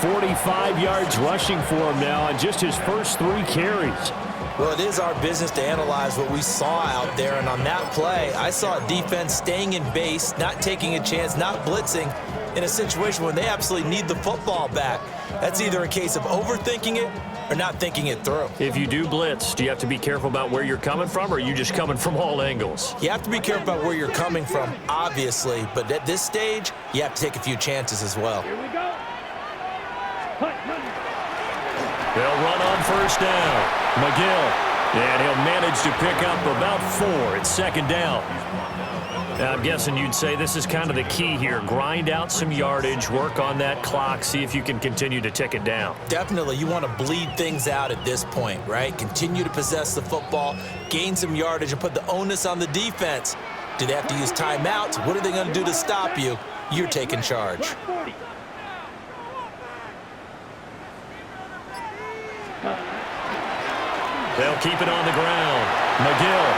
45 yards rushing for him now on just his first 3 carries. Well, it is our business to analyze what we saw out there, and on that play, I saw a defense staying in base, not taking a chance, not blitzing in a situation where they absolutely need the football back. That's either a case of overthinking it or not thinking it through. If you do blitz, do you have to be careful about where you're coming from, or are you just coming from all angles? You have to be careful about where you're coming from, obviously, but at this stage, you have to take a few chances as well. Here we go. They'll run on first down. McGill, and he'll manage to pick up about 4. It's 2nd down. Now, I'm guessing you'd say this is kind of the key here. Grind out some yardage, work on that clock, see if you can continue to tick it down. Definitely, you want to bleed things out at this point, right? Continue to possess the football, gain some yardage, and put the onus on the defense. Do they have to use timeouts? What are they going to do to stop you? You're taking charge. 40. They'll keep it on the ground. McGill.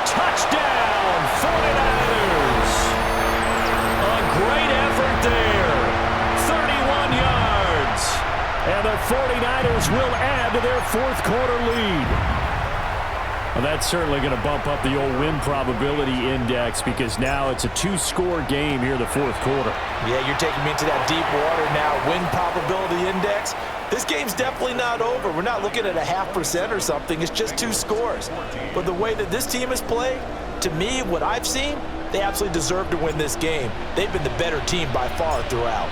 Touchdown, 49ers. A great effort there. 31 yards. And the 49ers will add to their 4th quarter lead. Well, that's certainly going to bump up the old win probability index because now it's a 2-score game here in the 4th quarter. Yeah, you're taking me into that deep water now. Win probability index. This game's definitely not over. We're not looking at a 0.5% or something. It's just 2 scores. But the way that this team has played, to me, what I've seen, they absolutely deserve to win this game. They've been the better team by far throughout.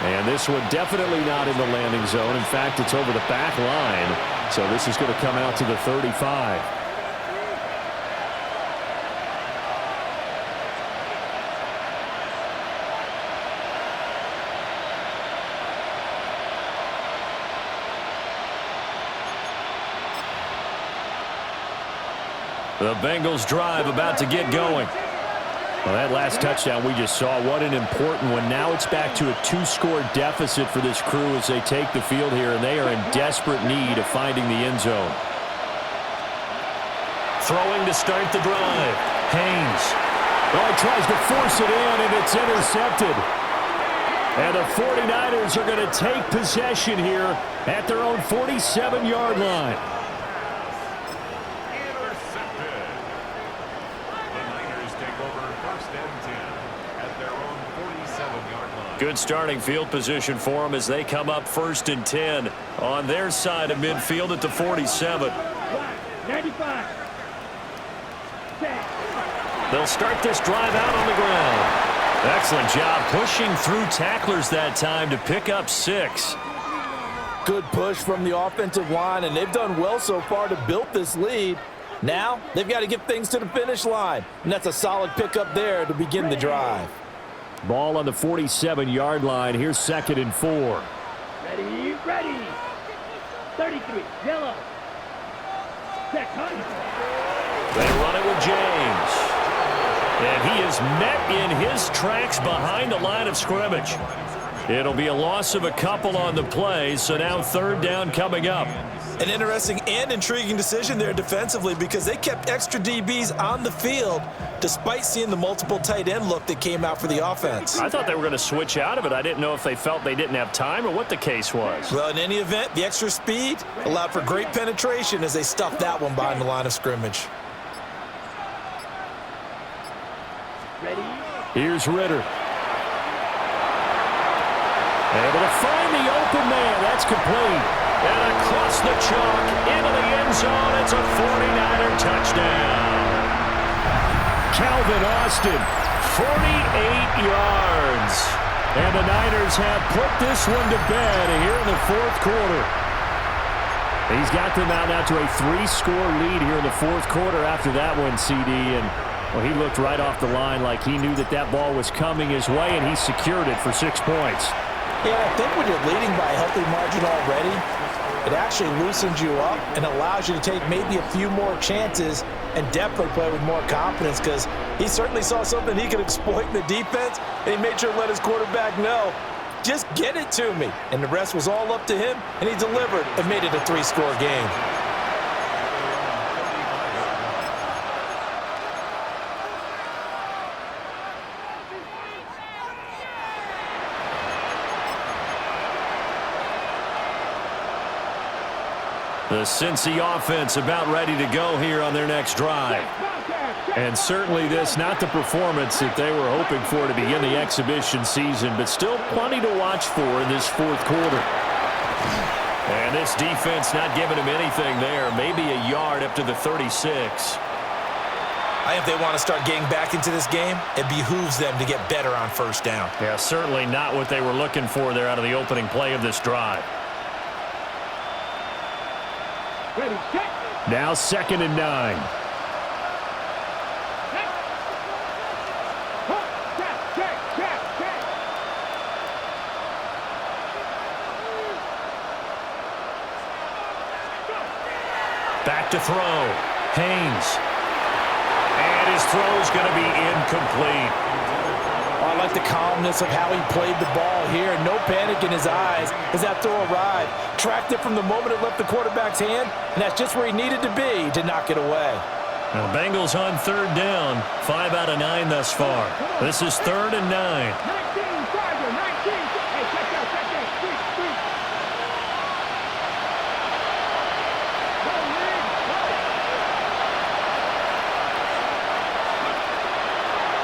And this one definitely not in the landing zone. In fact, it's over the back line. So this is going to come out to the 35. The Bengals drive about to get going. Well, that last touchdown we just saw, what an important one. Now it's back to a 2-score deficit for this crew as they take the field here, and they are in desperate need of finding the end zone. Throwing to start the drive. Haynes. Oh, he tries to force it in, and it's intercepted. And the 49ers are going to take possession here at their own 47-yard line. Good starting field position for them as they come up 1st and 10 on their side of midfield at the 47. 95. They'll start this drive out on the ground. Excellent job pushing through tacklers that time to pick up 6. Good push from the offensive line, and they've done well so far to build this lead. Now, they've got to get things to the finish line, and that's a solid pickup there to begin the drive. Ball on the 47-yard line. Here's 2nd and 4. Ready, ready. 33, yellow. Check, hunt. They run it with James. And he is met in his tracks behind the line of scrimmage. It'll be a loss of a couple on the play, so now 3rd down coming up. An interesting and intriguing decision there defensively because they kept extra DBs on the field despite seeing the multiple tight end look that came out for the offense. I thought they were going to switch out of it. I didn't know if they felt they didn't have time or what the case was. Well, in any event, the extra speed allowed for great penetration as they stuffed that one behind the line of scrimmage. Ready. Here's Ritter. Able to find the open man. That's complete. And across the chalk into the end zone. It's a 49er touchdown. Calvin Austin, 48 yards. And the Niners have put this one to bed here in the 4th quarter. He's got them out now to a 3-score lead here in the 4th quarter after that one, CD. And well, he looked right off the line like he knew that that ball was coming his way, and he secured it for 6 points. Yeah, I think when you're leading by a healthy margin already, it actually loosens you up and allows you to take maybe a few more chances and definitely play with more confidence because he certainly saw something he could exploit in the defense, and he made sure to let his quarterback know, just get it to me. And the rest was all up to him, and he delivered and made it a 3-score game. The Cincy offense about ready to go here on their next drive. And certainly this, not the performance that they were hoping for to begin the exhibition season, but still plenty to watch for in this 4th quarter. And this defense not giving him anything there, maybe a yard up to the 36. I think if they want to start getting back into this game, it behooves them to get better on 1st down. Yeah, certainly not what they were looking for there out of the opening play of this drive. Ready, check. Now 2nd and 9. Check. Back to throw. Haynes. And his throw's going to be incomplete. I like the calmness of how he played the ball here. No panic in his eyes as that throw arrived. Tracked it from the moment it left the quarterback's hand, and that's just where he needed to be to knock it away. Now, Bengals on 3rd down. 5 out of 9 thus far. This is 3rd and 9. 19, Tiger, 19. Hey, check out. Three.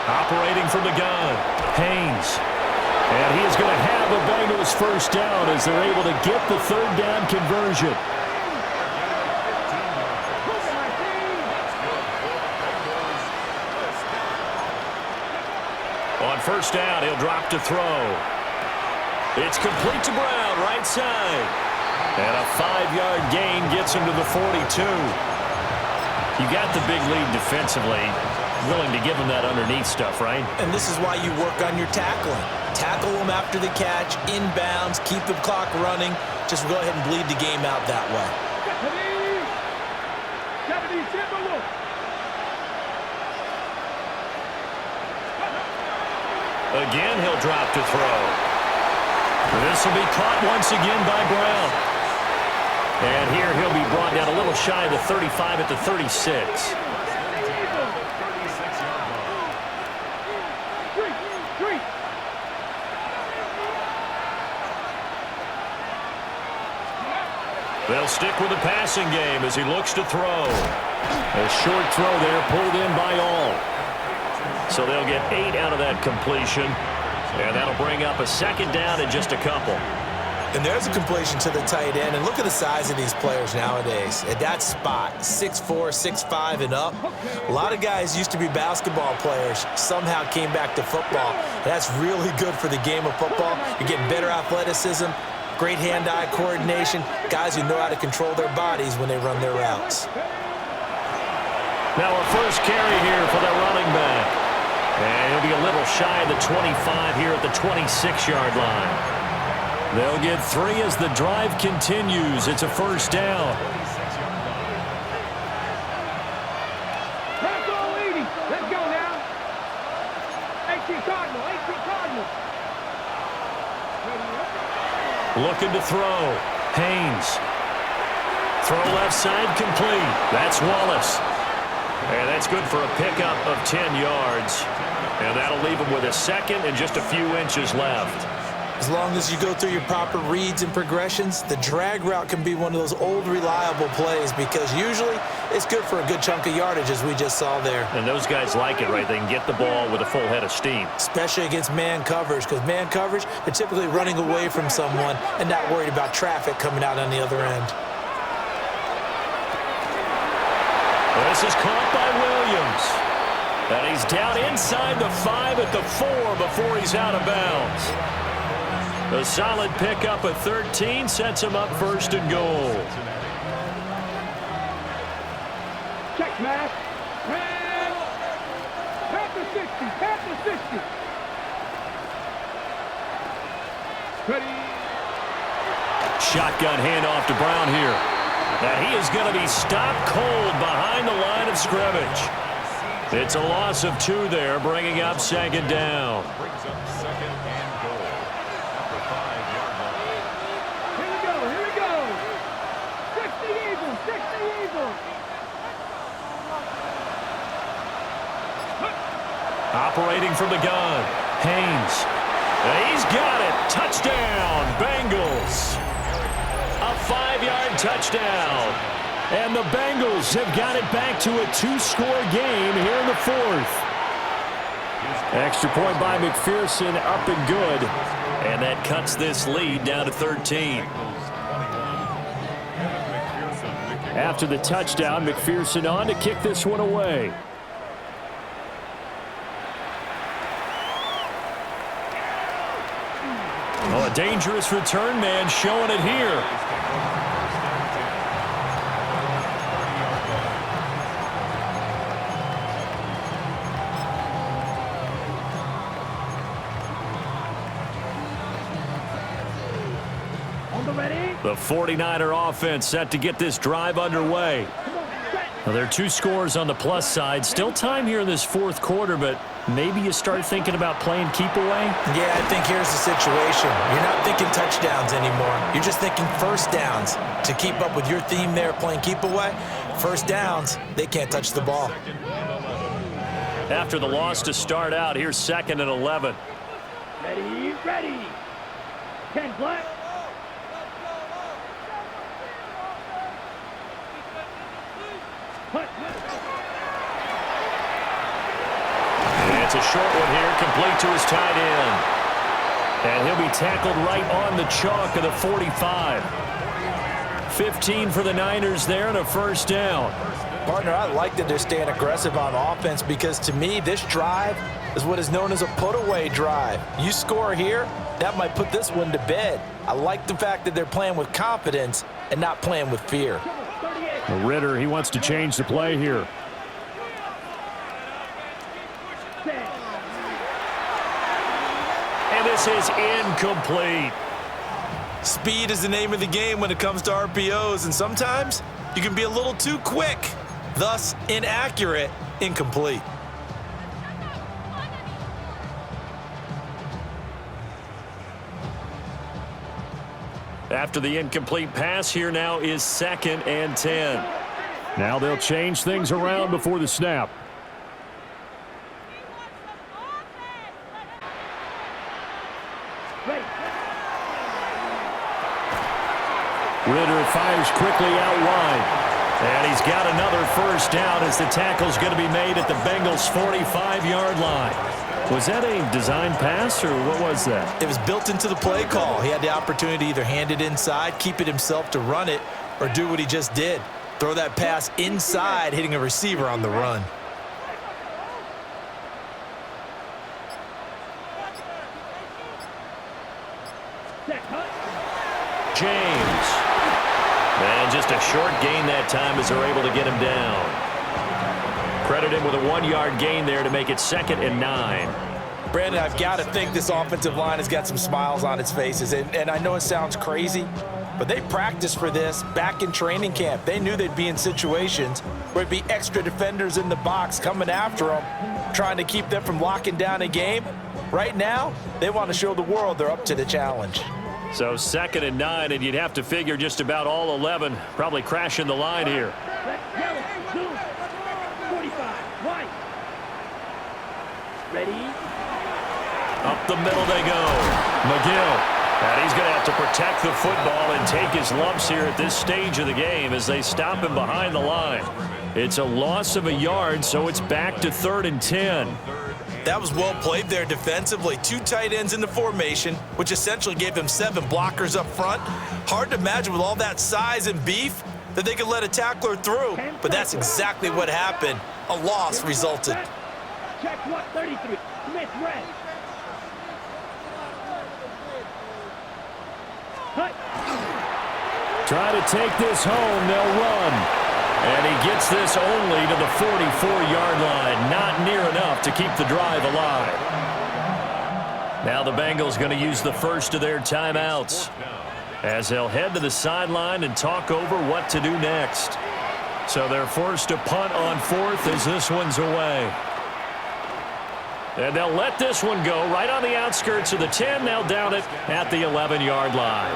Operating from the gun. Haynes. And he is going to have a Bengals 1st down as they're able to get the 3rd down conversion. On 1st down, he'll drop to throw. It's complete to Brown, right side. And a 5-yard gain gets him to the 42. You got the big lead defensively. Willing to give him that underneath stuff, right? And this is why you work on your tackling. Tackle them after the catch, inbounds, keep the clock running. Just go ahead and bleed the game out that way. Again, he'll drop to throw. This will be caught once again by Brown. And here he'll be brought down a little shy of the 35 at the 36. They'll stick with the passing game as he looks to throw. A short throw there pulled in by all. So they'll get 8 out of that completion. And that'll bring up a 2nd down in just a couple. And there's a completion to the tight end. And look at the size of these players nowadays. At that spot, 6'4", 6'5", and up. A lot of guys used to be basketball players, somehow came back to football. And that's really good for the game of football. You're getting better athleticism, great hand-eye coordination, guys who know how to control their bodies when they run their routes. Now a first carry here for the running back. And he'll be a little shy of the 25 here at the 26-yard line. They'll get 3 as the drive continues. It's a first down. That's all 80. Let's go now. 18 Cardinal, 18 Cardinal. Looking to throw. Haynes. Throw left side complete. That's Wallace. And that's good for a pickup of 10 yards. And that'll leave him with a second and just a few inches left. As long as you go through your proper reads and progressions, the drag route can be one of those old reliable plays because usually it's good for a good chunk of yardage, as we just saw there. And those guys like it, right? They can get the ball with a full head of steam. Especially against man coverage, because man coverage, they're typically running away from someone and not worried about traffic coming out on the other end. This is caught by Williams. And he's down inside the 5 at the 4 before he's out of bounds. A solid pickup at 13 sets him up first and goal. Check, man. Pat the 60. Pat the 60. Ready. Shotgun handoff to Brown here. And he is going to be stopped cold behind the line of scrimmage. It's a loss of 2 there, bringing up second down. Brings up second and goal at the 5-yard line. Here we go. Here we go. 60 Eagles. 60 Eagles. Operating from the gun. Haynes. And he's got it. Touchdown, Bengals. A 5-yard touchdown. And the Bengals have got it back to a 2-score game here in the 4th. Extra point by McPherson, up and good. And that cuts this lead down to 13. After the touchdown, McPherson on to kick this one away. Oh, a dangerous return man showing it here. The 49er offense set to get this drive underway. Well, there are 2 scores on the plus side. Still time here in this 4th quarter, but maybe you start thinking about playing keep away? Yeah, I think here's the situation. You're not thinking touchdowns anymore. You're just thinking first downs. To keep up with your theme there, playing keep away, first downs, they can't touch the ball. After the loss to start out, here's 2nd and 11. Ready, ready. 10 black. It's a short one here, complete to his tight end. And he'll be tackled right on the chalk of the 45. 15 for the Niners there and a first down. Partner, I like that they're staying aggressive on offense because to me, this drive is what is known as a put-away drive. You score here, that might put this one to bed. I like the fact that they're playing with confidence and not playing with fear. Ritter, he wants to change the play here. And this is incomplete. Speed is the name of the game when it comes to RPOs, and sometimes you can be a little too quick, thus inaccurate, incomplete. After the incomplete pass, here now is 2nd and 10. Now they'll change things around before the snap. Ritter fires quickly out wide. And he's got another first down as the tackle's going to be made at the Bengals' 45-yard line. Was that a design pass, or what was that? It was built into the play call. He had the opportunity to either hand it inside, keep it himself to run it, or do what he just did. Throw that pass inside, hitting a receiver on the run. James. And just a short gain that time as they're able to get him down. Credit him with a 1-yard gain there to make it 2nd and 9. Brandon, I've got to think this offensive line has got some smiles on its faces. And I know it sounds crazy, but they practiced for this back in training camp. They knew they'd be in situations where it'd be extra defenders in the box coming after them, trying to keep them from locking down a game. Right now, they want to show the world they're up to the challenge. So 2nd and 9, and you'd have to figure just about all 11 probably crashing the line here. Yellow, zoom. 45, white. Ready? Up the middle they go. McGill. And he's going to have to protect the football and take his lumps here at this stage of the game as they stop him behind the line. It's a loss of a yard, so it's back to 3rd and 10. That was well played there defensively. 2 tight ends in the formation, which essentially gave them 7 blockers up front. Hard to imagine with all that size and beef that they could let a tackler through, but that's exactly what happened. A loss resulted. Check 133. Smith red. Try to take this home, they'll run. And he gets this only to the 44-yard line. Not near enough to keep the drive alive. Now the Bengals going to use the first of their timeouts as they'll head to the sideline and talk over what to do next. So they're forced to punt on 4th as this one's away. And they'll let this one go right on the outskirts of the 10. They'll down it at the 11-yard line.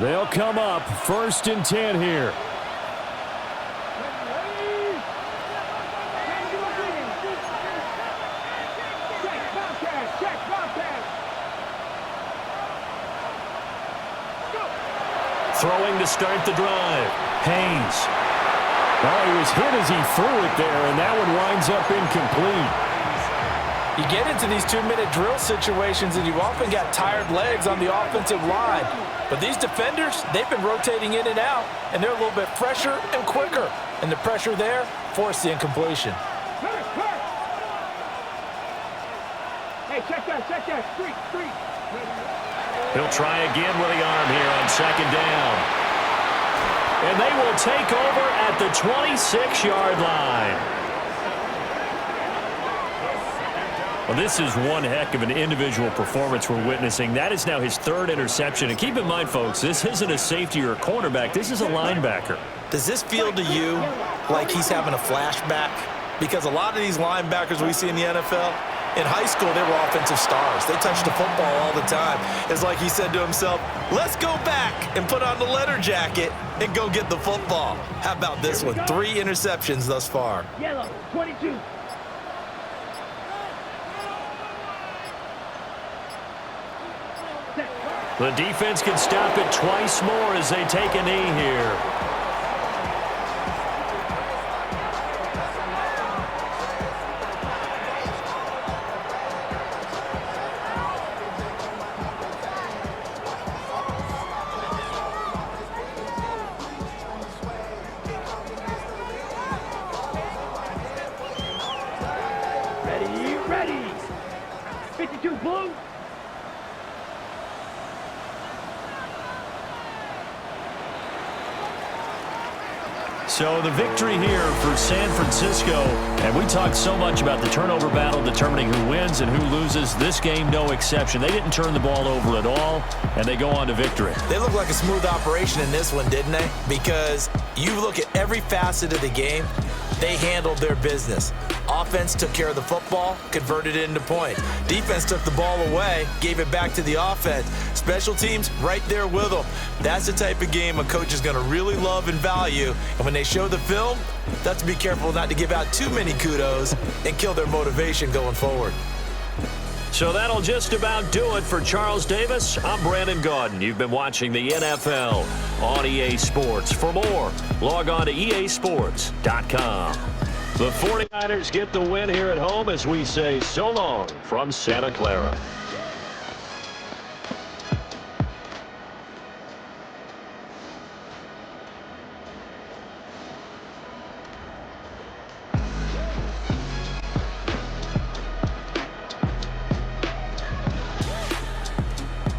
They'll come up 1st and 10 here. Throwing to start the drive. Haynes. Oh, he was hit as he threw it there, and that one winds up incomplete. You get into these 2-minute drill situations, and you've often got tired legs on the offensive line. But these defenders, they've been rotating in and out, and they're a little bit fresher and quicker. And the pressure there forced the incompletion. Hey, check that. Street. He'll try again with the arm here on 2nd down. And they will take over at the 26-yard line. Well, this is one heck of an individual performance we're witnessing. That is now his 3rd interception. And keep in mind, folks, this isn't a safety or a cornerback. This is a linebacker. Does this feel to you like he's having a flashback? Because a lot of these linebackers we see in the NFL, in high school, they were offensive stars. They touched the football all the time. It's like he said to himself, let's go back and put on the leather jacket and go get the football. How about this one? 3 interceptions thus far. Yellow, 22. The defense can stop it twice more as they take a knee here. Ready. 52 blue. So the victory here for San Francisco. And we talked so much about the turnover battle determining who wins and who loses. This game, no exception. They didn't turn the ball over at all, and they go on to victory. They look like a smooth operation in this one, didn't they? Because you look at every facet of the game, they handled their business. Offense took care of the football, converted it into points. Defense took the ball away, gave it back to the offense. Special teams right there with them. That's the type of game a coach is going to really love and value. And when they show the film, they have to be careful not to give out too many kudos and kill their motivation going forward. So that'll just about do it for Charles Davis. I'm Brandon Gaudin. You've been watching the NFL on EA Sports. For more, log on to easports.com. The 49ers get the win here at home as we say so long from Santa Clara.